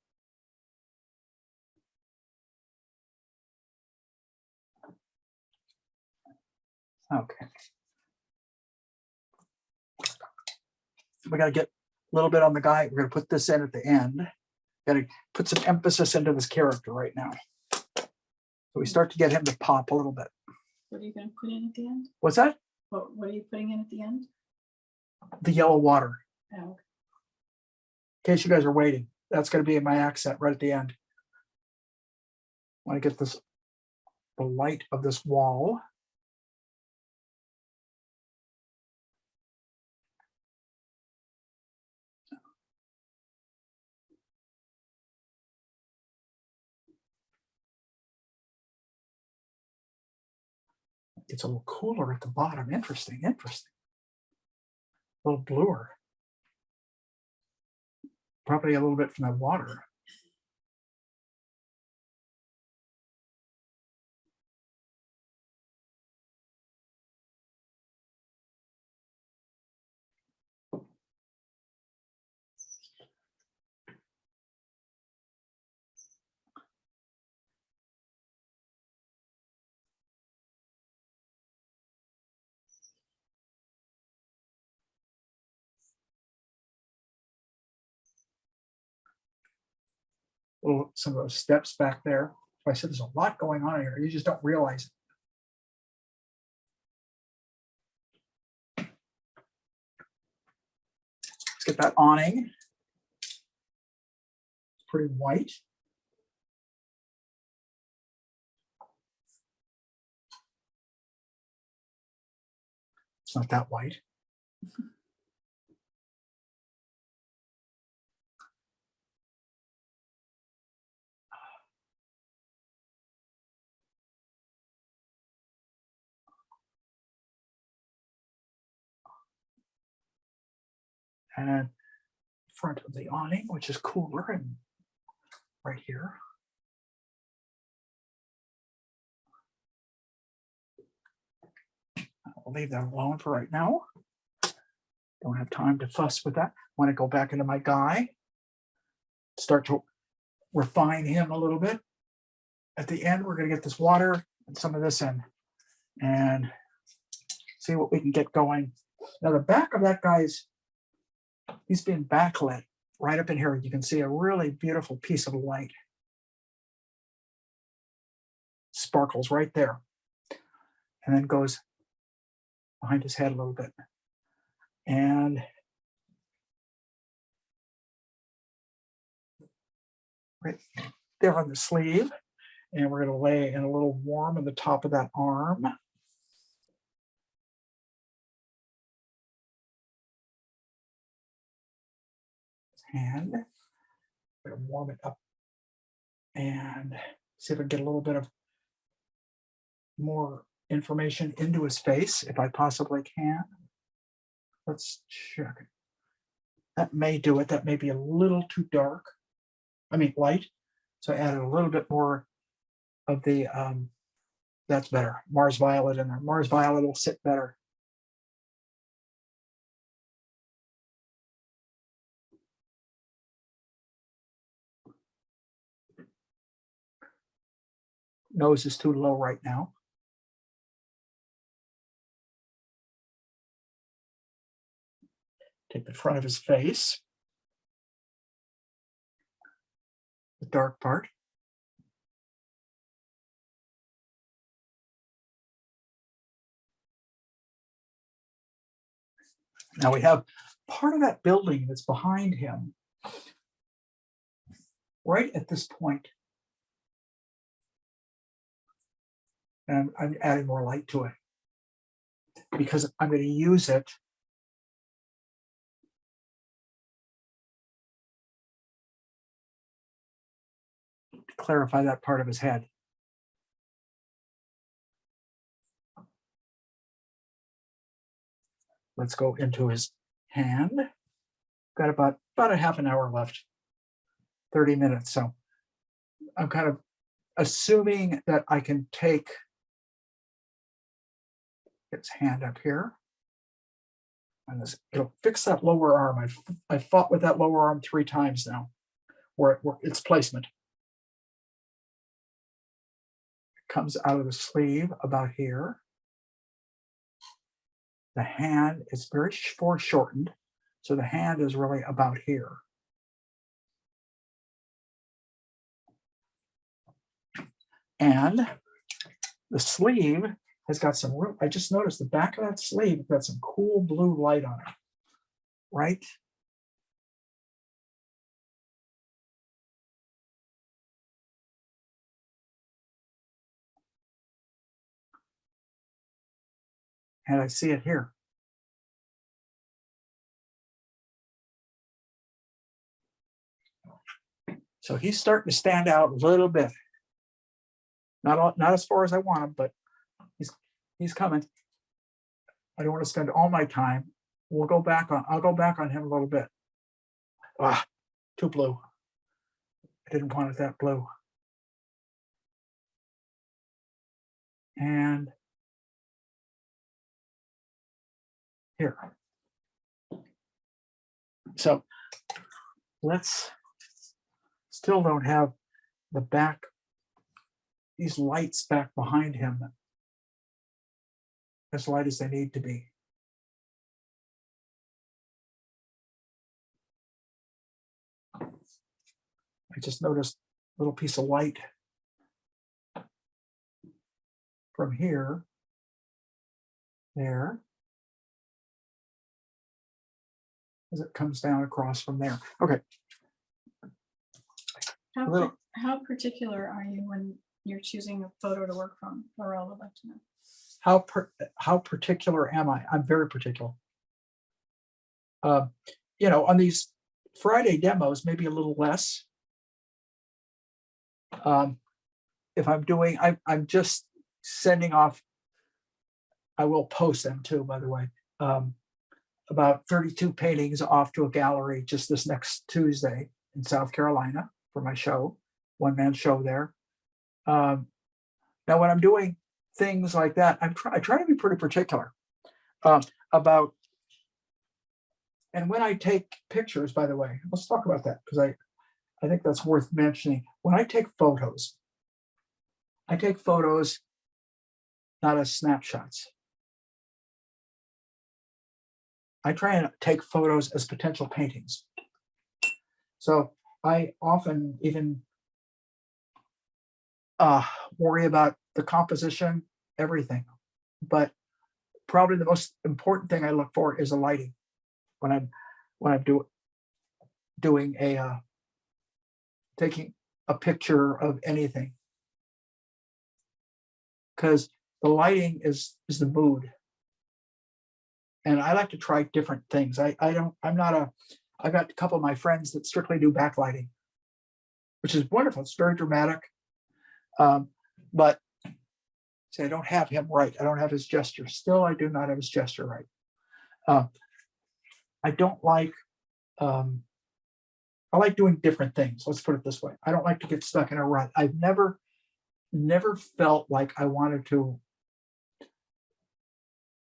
Okay. We got to get a little bit on the guy. We're going to put this in at the end. Got to put some emphasis into this character right now. So we start to get him to pop a little bit. What are you going to put in at the end? What's that? What are you putting in at the end? The yellow water. Oh, In case you guys are waiting, that's going to be my accent right at the end. I want to get this, the light of this wall. It's a little cooler at the bottom. Interesting, interesting. A little bluer. Probably a little bit from the water. Some of those steps back there. So I said there's a lot going on here. You just don't realize it. Let's get that awning. It's pretty white. It's not that white. And front of the awning, which is cooler, and right here. I'll leave that alone for right now. Don't have time to fuss with that. Want to go back into my guy, start to refine him a little bit. At the end, we're going to get this water and some of this in and see what we can get going. Now the back of that guy's, he's being backlit right up in here. You can see a really beautiful piece of light sparkles right there, and then goes behind his head a little bit. And right there on the sleeve. And we're going to lay in a little warm on the top of that arm. Hand. We're going to warm it up and see if I can get a little bit of more information into his face, if I possibly can. Let's check. That may do it. That may be a little too dark. I mean, light. So I added a little bit more of the, that's better. Mars Violet in there. Mars Violet will sit better. Nose is too low right now. Take the front of his face, the dark part. Now we have part of that building that's behind him right at this point. And I'm adding more light to it because I'm going to use it to clarify that part of his head. Let's go into his hand. Got about a half an hour left, 30 minutes. So I'm kind of assuming that I can take his hand up here. And this, it'll fix that lower arm. I fought with that lower arm 3 times now, where its placement. It comes out of the sleeve about here. The hand is very foreshortened, so the hand is really about here. And the sleeve has got some room. I just noticed the back of that sleeve got some cool blue light on it, right? And I see it here. So he's starting to stand out a little bit. Not as far as I want him, but he's coming. I don't want to spend all my time. I'll go back on him a little bit. Ah, too blue. I didn't want it that blue. And here. So let's, still don't have the back, these lights back behind him as light as they need to be. I just noticed a little piece of light from here, there, as it comes down across from there. Okay. How particular are you when you're choosing a photo to work from? Laurel would like to know. How particular am I? I'm very particular. You know, on these Friday demos, maybe a little less. If I'm doing, I'm just sending off, I will post them too, by the way, about 32 paintings off to a gallery just this next Tuesday in South Carolina for my show, one-man show there. Now, when I'm doing things like that, I try to be pretty particular about, and when I take pictures, by the way, let's talk about that, because I think that's worth mentioning. When I take photos not as snapshots. I try and take photos as potential paintings. So I often even worry about the composition, everything. But probably the most important thing I look for is the lighting when I'm doing a taking a picture of anything, because the lighting is the mood. And I like to try different things. I've got a couple of my friends that strictly do backlighting, which is wonderful. It's very dramatic. But say I don't have him right. I don't have his gesture. Still, I do not have his gesture right. I don't like, I like doing different things. Let's put it this way. I don't like to get stuck in a rut. I've never felt like I wanted to,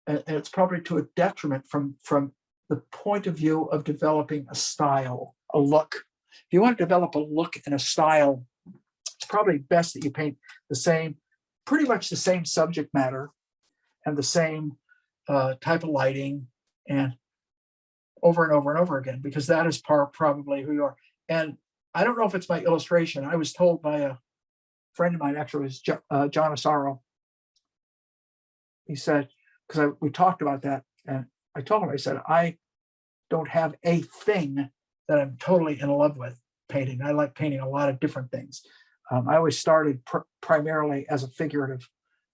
and it's probably to a detriment from the point of view of developing a style, a look. If you want to develop a look and a style, it's probably best that you paint the same, pretty much the same subject matter and the same type of lighting and over and over and over again, because that is probably who you are. And I don't know if it's my illustration. I was told by a friend of mine, actually, was John Asaro. He said, because we talked about that, and I told him, I said, I don't have a thing that I'm totally in love with painting. I like painting a lot of different things. I always started primarily as a figurative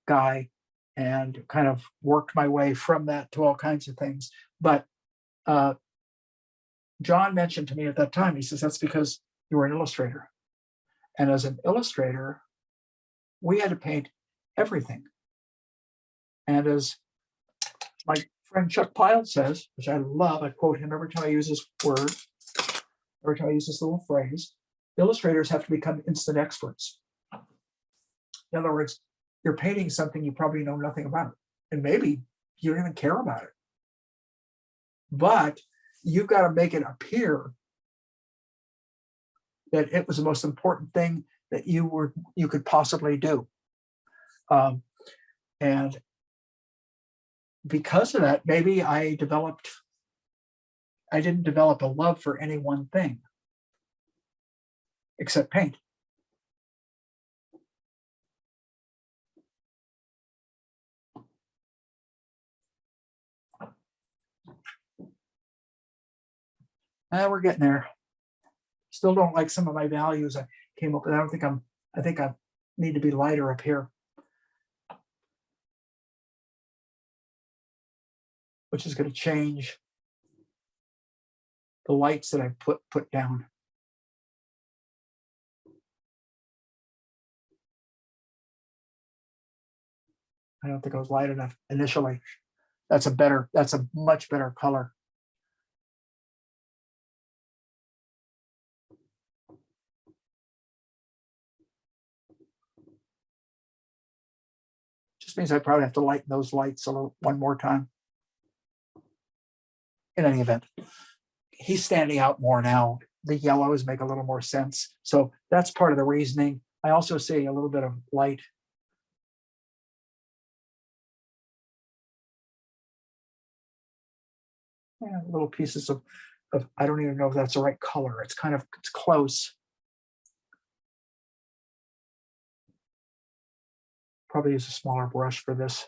guy and kind of worked my way from that to all kinds of things. But John mentioned to me at that time, he says, that's because you were an illustrator. And as an illustrator, we had to paint everything. And as my friend Chuck Pyle says, which I love, I quote him every time I use this word, every time I use this little phrase, illustrators have to become instant experts. In other words, you're painting something you probably know nothing about, and maybe you don't even care about it. But you've got to make it appear that it was the most important thing that you could possibly do. And because of that, maybe I didn't develop a love for any one thing except paint. We're getting there. Still don't like some of my values I came up with. I think I need to be lighter up here, which is going to change the lights that I put down. I don't think I was light enough initially. That's a much better color. Just means I probably have to lighten those lights one more time. In any event, he's standing out more now. The yellows make a little more sense. So that's part of the reasoning. I also see a little bit of light. Yeah, little pieces of I don't even know if that's the right color. It's close. Probably use a smaller brush for this.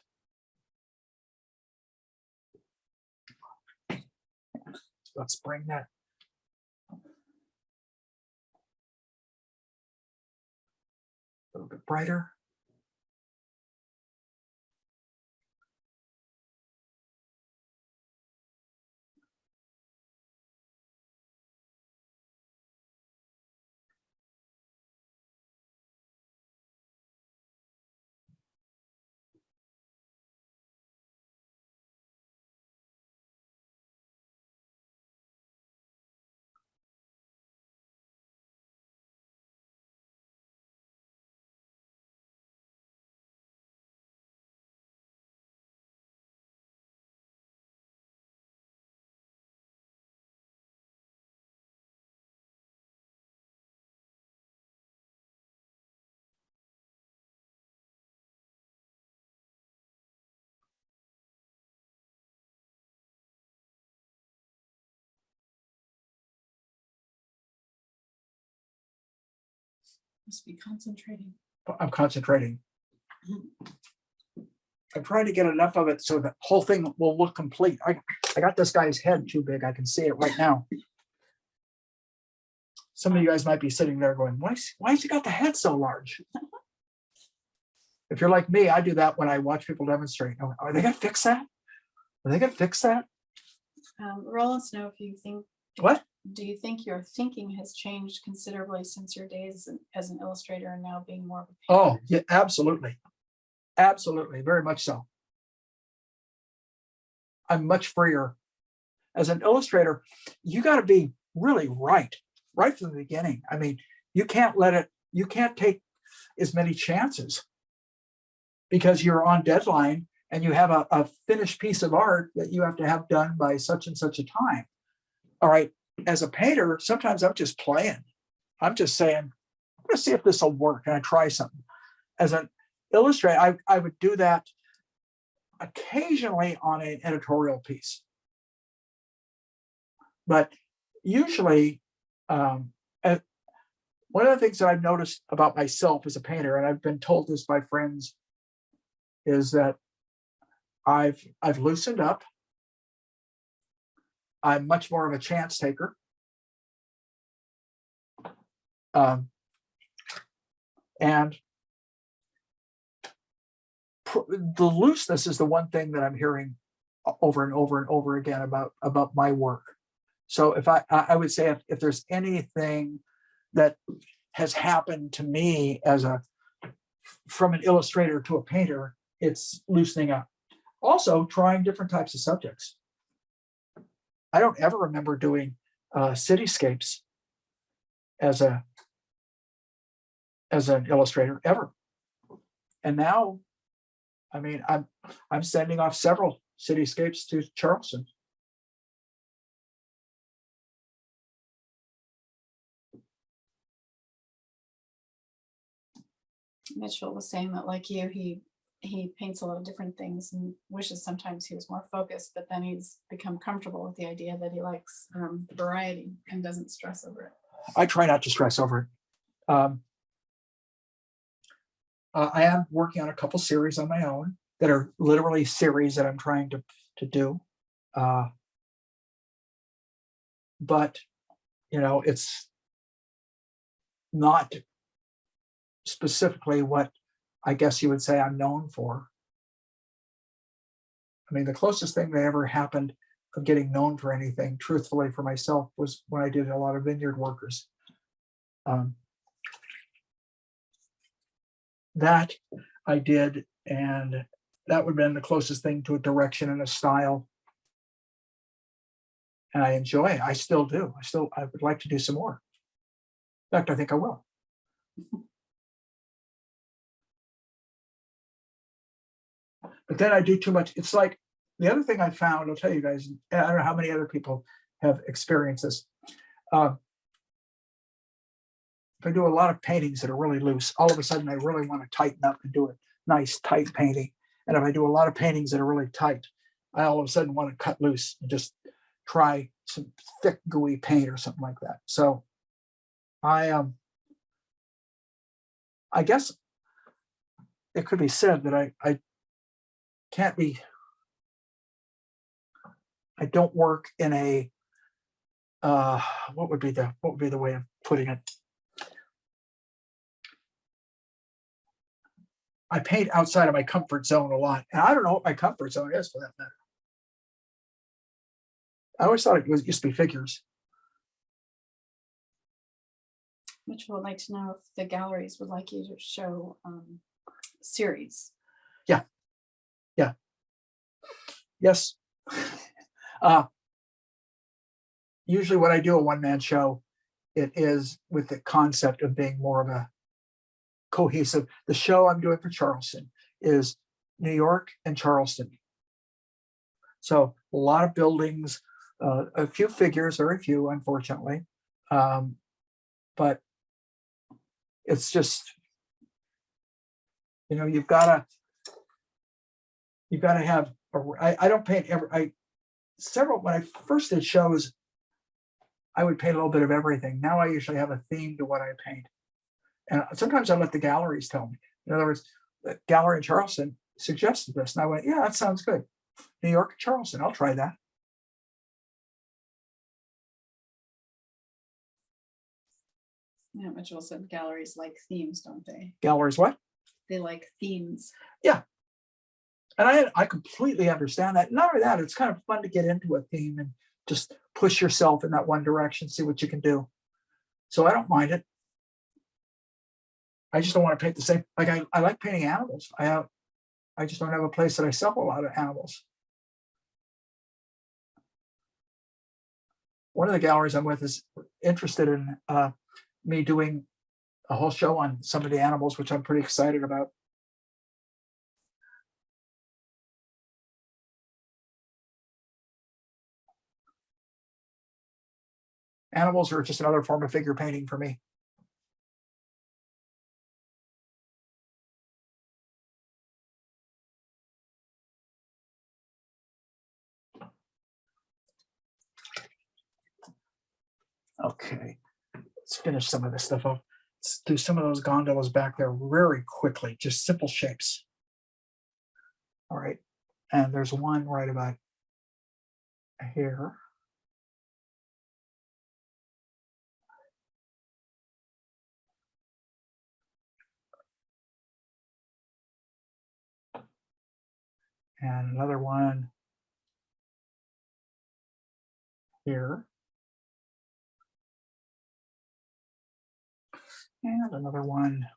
Let's bring that. A little bit brighter. Must be concentrating. I'm concentrating. I'm trying to get enough of it so the whole thing will look complete. I got this guy's head too big. I can see it right now. Some of you guys might be sitting there going, why has he got the head so large? If you're like me, I do that when I watch people demonstrate. Are they going to fix that? Are they going to fix that? Roll us know if you think. What? Do you think your thinking has changed considerably since your days as an illustrator and now being more of a painter? Oh, yeah, absolutely. Absolutely. Very much so. I'm much freer. As an illustrator, you got to be really right from the beginning. I mean, you can't take as many chances because you're on deadline and you have a finished piece of art that you have to have done by such and such a time. All right. As a painter, sometimes I'm just playing. I'm just saying, I'm going to see if this will work. And I try something. As an illustrator, I would do that occasionally on an editorial piece. But usually, one of the things that I've noticed about myself as a painter, and I've been told this by friends, is that I've loosened up. I'm much more of a chance taker. And the looseness is the one thing that I'm hearing over and over and over again about my work. So if I would say if there's anything that has happened to me from an illustrator to a painter, it's loosening up. Also trying different types of subjects. I don't ever remember doing cityscapes as an illustrator ever. And now, I mean, I'm sending off several cityscapes to Charleston. Mitchell was saying that, like you, he paints a lot of different things and wishes sometimes he was more focused, but then he's become comfortable with the idea that he likes variety and doesn't stress over it. I try not to stress over it. I am working on a couple series on my own that are literally series that I'm trying to do. But, you know, it's not specifically what I guess you would say I'm known for. I mean, the closest thing that ever happened of getting known for anything, truthfully for myself, was when I did a lot of vineyard workers. That I did, and that would have been the closest thing to a direction and a style. And I enjoy it. I still do. I would like to do some more. In fact, I think I will. But then I do too much. It's like the other thing I found, I'll tell you guys, and I don't know how many other people have experienced this. If I do a lot of paintings that are really loose, all of a sudden I really want to tighten up and do a nice tight painting. And if I do a lot of paintings that are really tight, I all of a sudden want to cut loose and just try some thick, gooey paint or something like that. So I guess it could be said that I can't be, I don't work in a, what would be the way of putting it? I paint outside of my comfort zone a lot. And I don't know what my comfort zone is, for that matter. I always thought it used to be figures. Mitchell would like to know if the galleries would like you to show series. Yeah. Yes. Usually when I do a one-man show, it is with the concept of being more of a cohesive. The show I'm doing for Charleston is New York and Charleston. So a lot of buildings, a few figures, very few, unfortunately. But it's just, you know, you've got to have, I don't paint when I first did shows, I would paint a little bit of everything. Now I usually have a theme to what I paint. And sometimes I let the galleries tell me. In other words, the gallery in Charleston suggested this, and I went, yeah, that sounds good. New York, Charleston, I'll try that. Yeah, Mitchell said galleries like themes, don't they? Galleries what? They like themes. Yeah. And I completely understand that. Not only that, it's kind of fun to get into a theme and just push yourself in that one direction, see what you can do. So I don't mind it. I just don't want to paint the same. Like I like painting animals. I just don't have a place that I sell a lot of animals. One of the galleries I'm with is interested in me doing a whole show on some of the animals, which I'm pretty excited about. Animals are just another form of figure painting for me. Okay, let's finish some of this stuff up. Let's do some of those gondolas back there very quickly, just simple shapes. All right, and there's one right about here. And another one here. And another one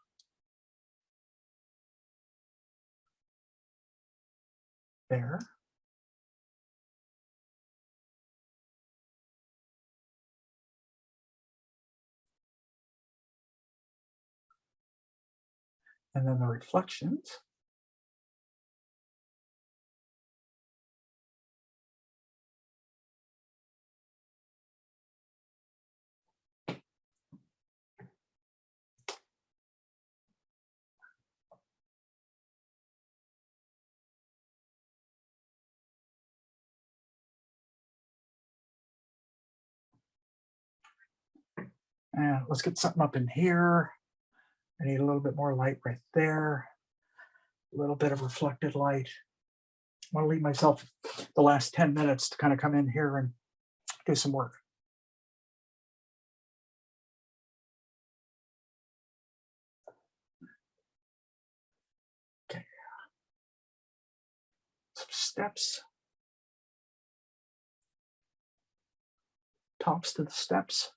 there. And then the reflections. And let's get something up in here. I need a little bit more light right there. A little bit of reflected light. I want to leave myself the last 10 minutes to kind of come in here and do some work. Okay. Some steps. Tops to the steps.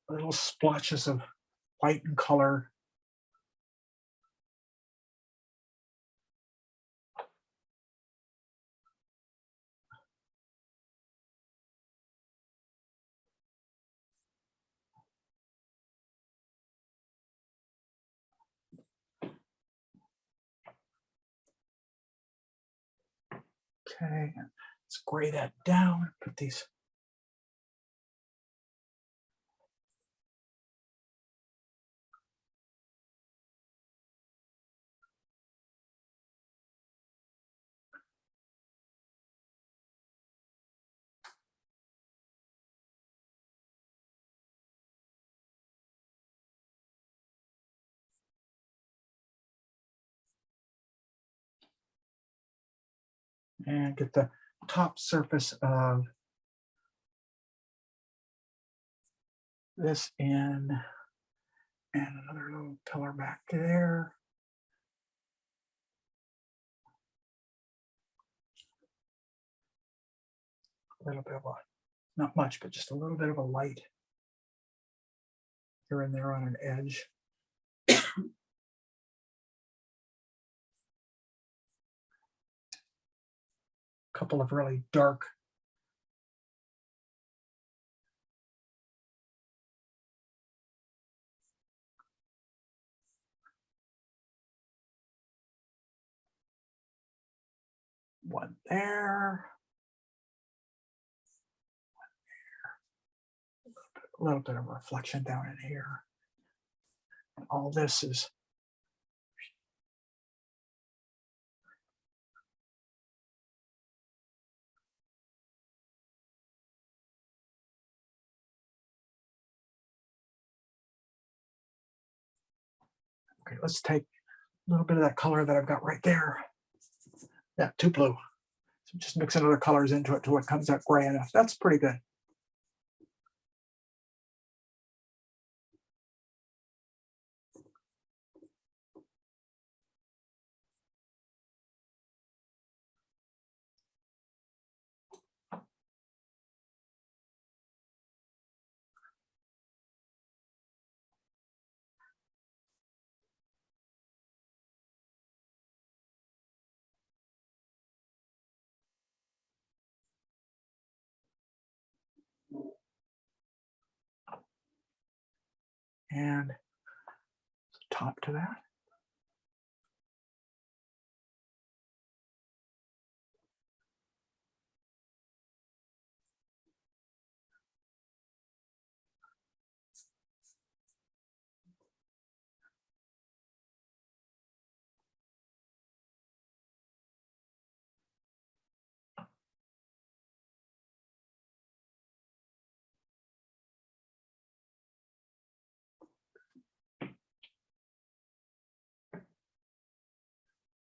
Little splotches of white and color. Okay, let's gray that down. Put these. And get the top surface of this in, and another little pillar back there. A little bit of a, not much, but just a little bit of a light here and there on an edge. A couple of really dark One there. A little bit of reflection down in here. And all this is okay. Let's take a little bit of that color that I've got right there. Yeah, too blue. So just mix other colors into it till it comes out gray enough. That's pretty good. And top to that.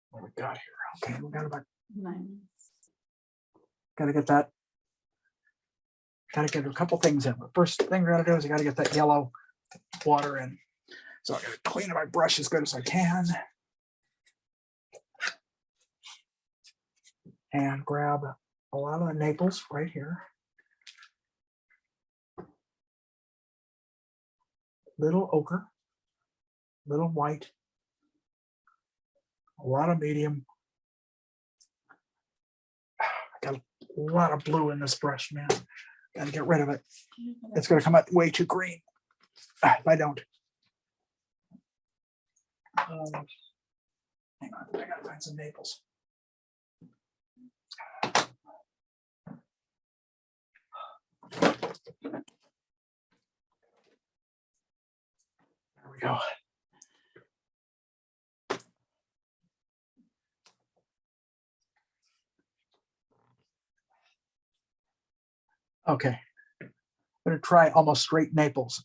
What we got here? Okay, we got about 9 minutes. got to get that. Got to get a couple things in. The first thing we got to do is I got to get that yellow water in. So I got to clean my brush as good as I can. And grab a lot of the Naples right here. Little ochre, little white, a lot of medium. I got a lot of blue in this brush, man. Got to get rid of it. It's going to come out way too green if I don't. Hang on, I got to find some Naples. There we go. Okay, I'm going to try almost straight Naples.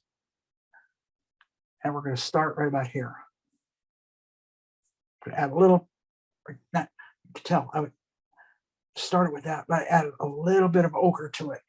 And we're going to start right about here. I'm going to add a little, not to tell, I would start it with that, but I added a little bit of ochre to it.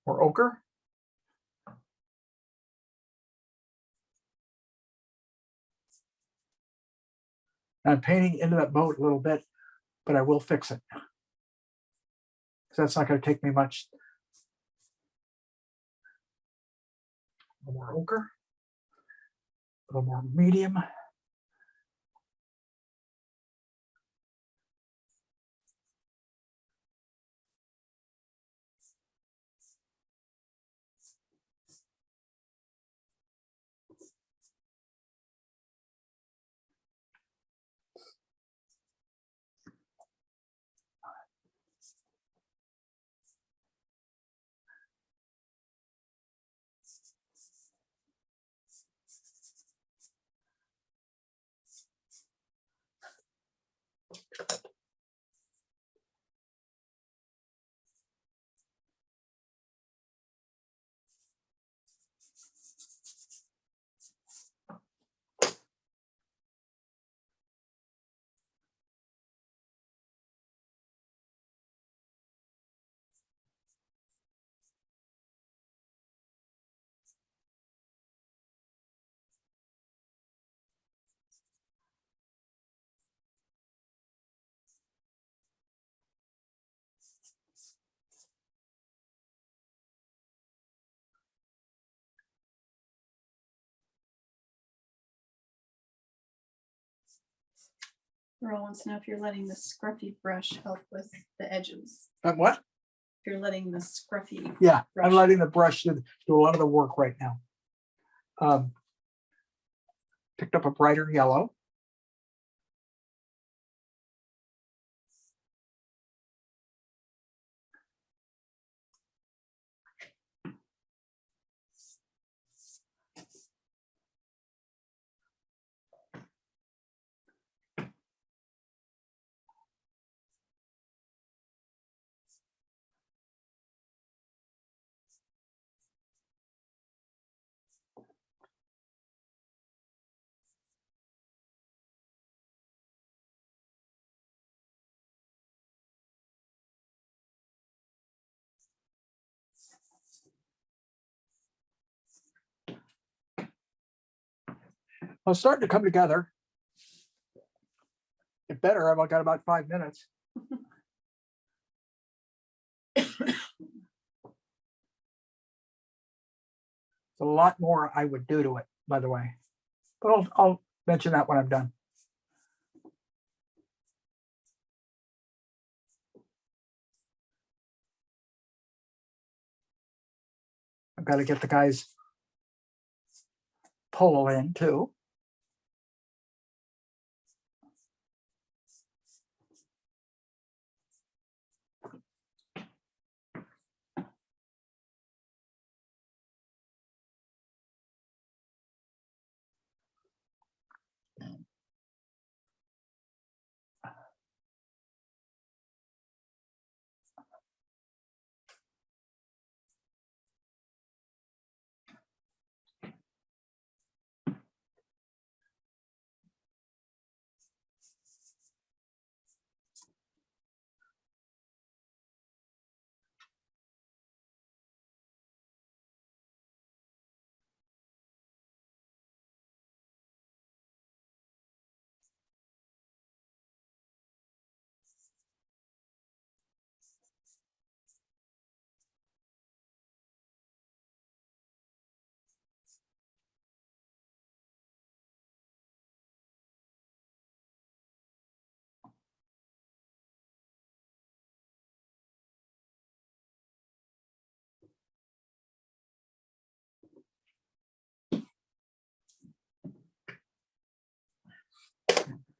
Or ochre. I'm painting into that boat a little bit, but I will fix it. Because that's not going to take me much. A little more ochre, a little more medium. Earl wants to know if you're letting the scruffy brush help with the edges. What? If you're letting the scruffy. Yeah, brush. I'm letting the brush do a lot of the work right now. Picked up a brighter yellow. Well, it's starting to come together. It better. I've got about 5 minutes. A lot more I would do to it, by the way, but I'll mention that when I'm done. I've got to get the guy's pole in too.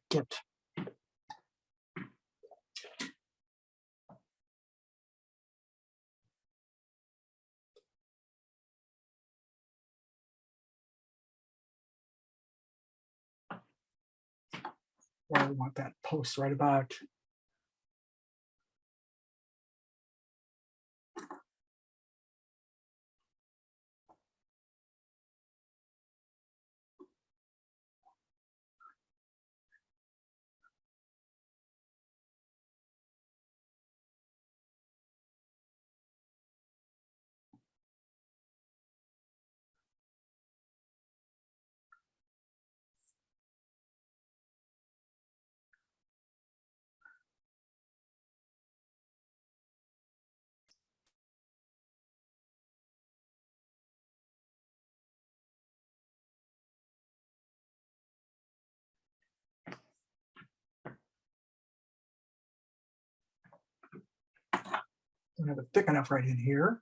Get where I want that post right about. Don't have it thick enough right in here.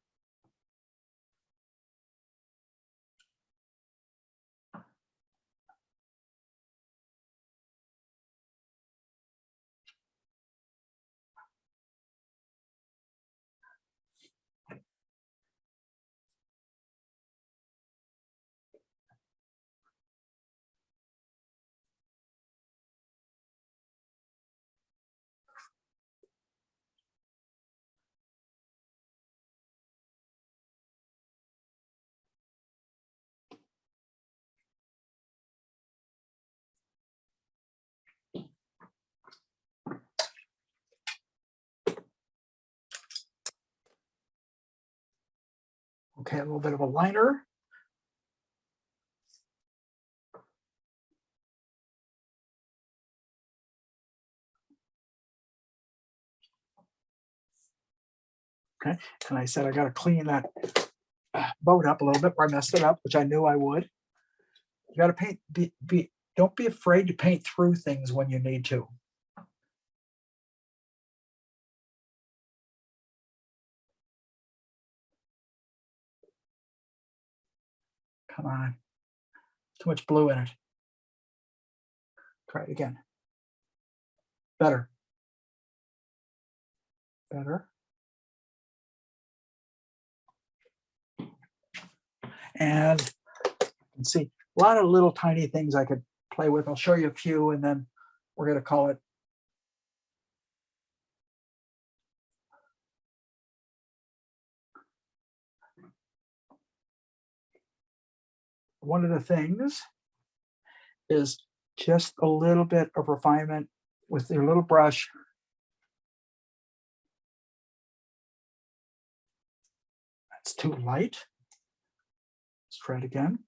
Okay, a little bit of a liner. Okay, and I said I got to clean that boat up a little bit where I messed it up, which I knew I would. You got to paint. Don't be afraid to paint through things when you need to. Come on. Too much blue in it. Try it again. Better. Better. And you can see a lot of little tiny things I could play with. I'll show you a few and then we're going to call it. One of the things is just a little bit of refinement with your little brush. That's too light. Let's try it again.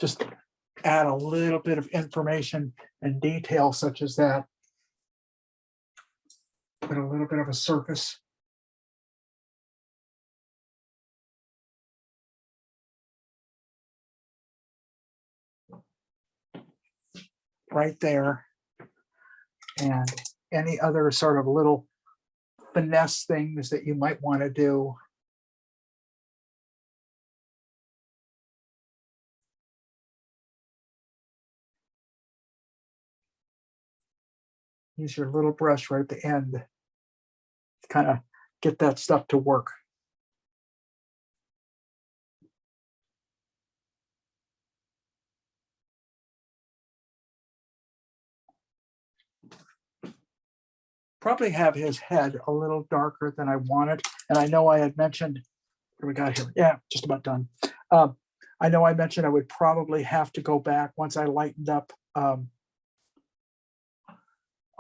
Just add a little bit of information and detail such as that. Put a little bit of a surface. Right there. And any other sort of little finesse things that you might want to do. Use your little brush right at the end to kind of get that stuff to work. Probably have his head a little darker than I wanted. And I know I had mentioned, what do we got here? Yeah, just about done. I know I mentioned I would probably have to go back once I lightened up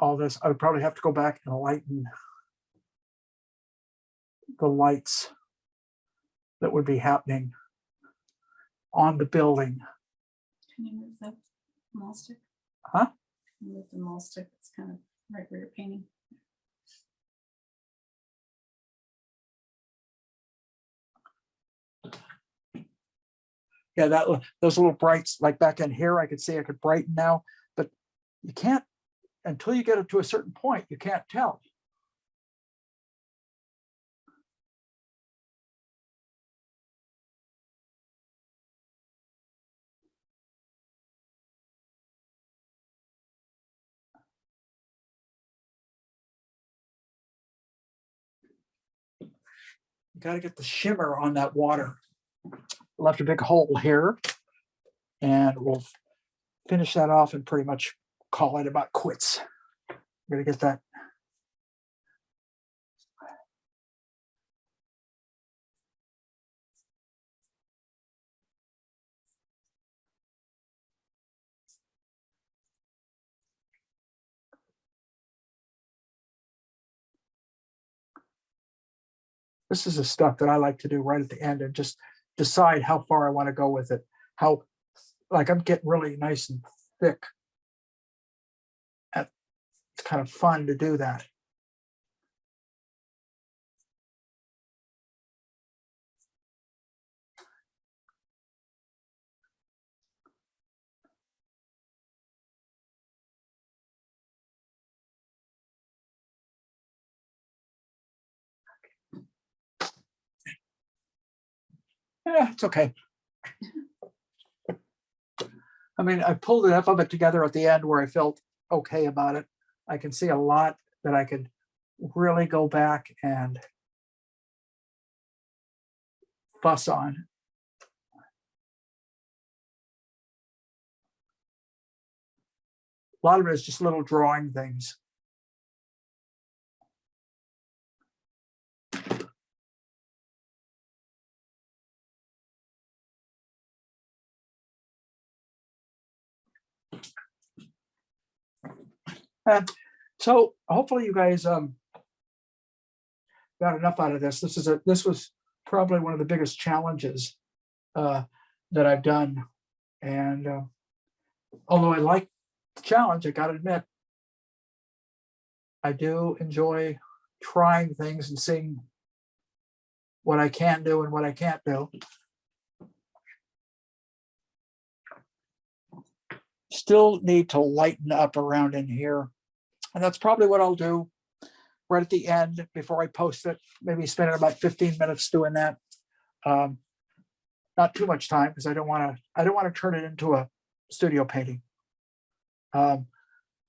all this. I would probably have to go back and lighten the lights that would be happening on the building. Can you move the mall stick? Huh? Move the mall stick. It's kind of right where you're painting. Yeah, those little brights, like back in here, I could see I could brighten now, but you can't, until you get it to a certain point, you can't tell. You got to get the shimmer on that water. Left a big hole here, and we'll finish that off and pretty much call it about quits. We're going to get that. This is the stuff that I like to do right at the end and just decide how far I want to go with it. How, like, I'm getting really nice and thick. It's kind of fun to do that. Yeah, it's okay. I mean, I pulled enough of it together at the end where I felt okay about it. I can see a lot that I could really go back and fuss on. A lot of it is just little drawing things. And so hopefully you guys got enough out of this. This was probably one of the biggest challenges that I've done, and Although I like the challenge, I gotta admit, I do enjoy trying things and seeing what I can do and what I can't do. Still need to lighten up around in here. And that's probably what I'll do right at the end before I post it. Maybe spend about 15 minutes doing that. Not too much time because I don't want to turn it into a studio painting.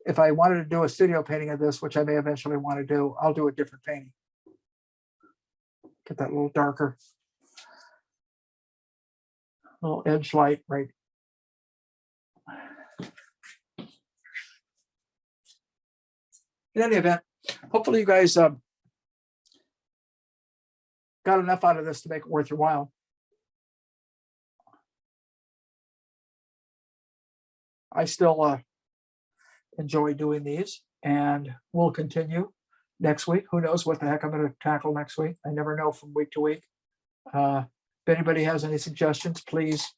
If I wanted to do a studio painting of this, which I may eventually want to do, I'll do a different painting. Get that a little darker. A little edge light, right? In any event, hopefully you guys got enough out of this to make it worth your while. I still enjoy doing these, and we'll continue next week. Who knows what the heck I'm going to tackle next week? I never know from week to week. If anybody has any suggestions, please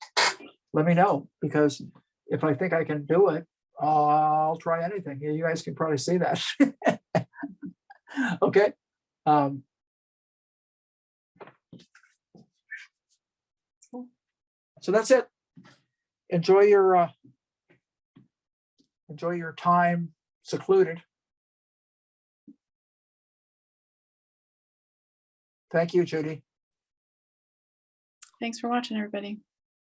let me know, because if I think I can do it, I'll try anything. You guys can probably see that. Okay. So that's it. Enjoy your time secluded. Thank you, Judy. Thanks for watching, everybody.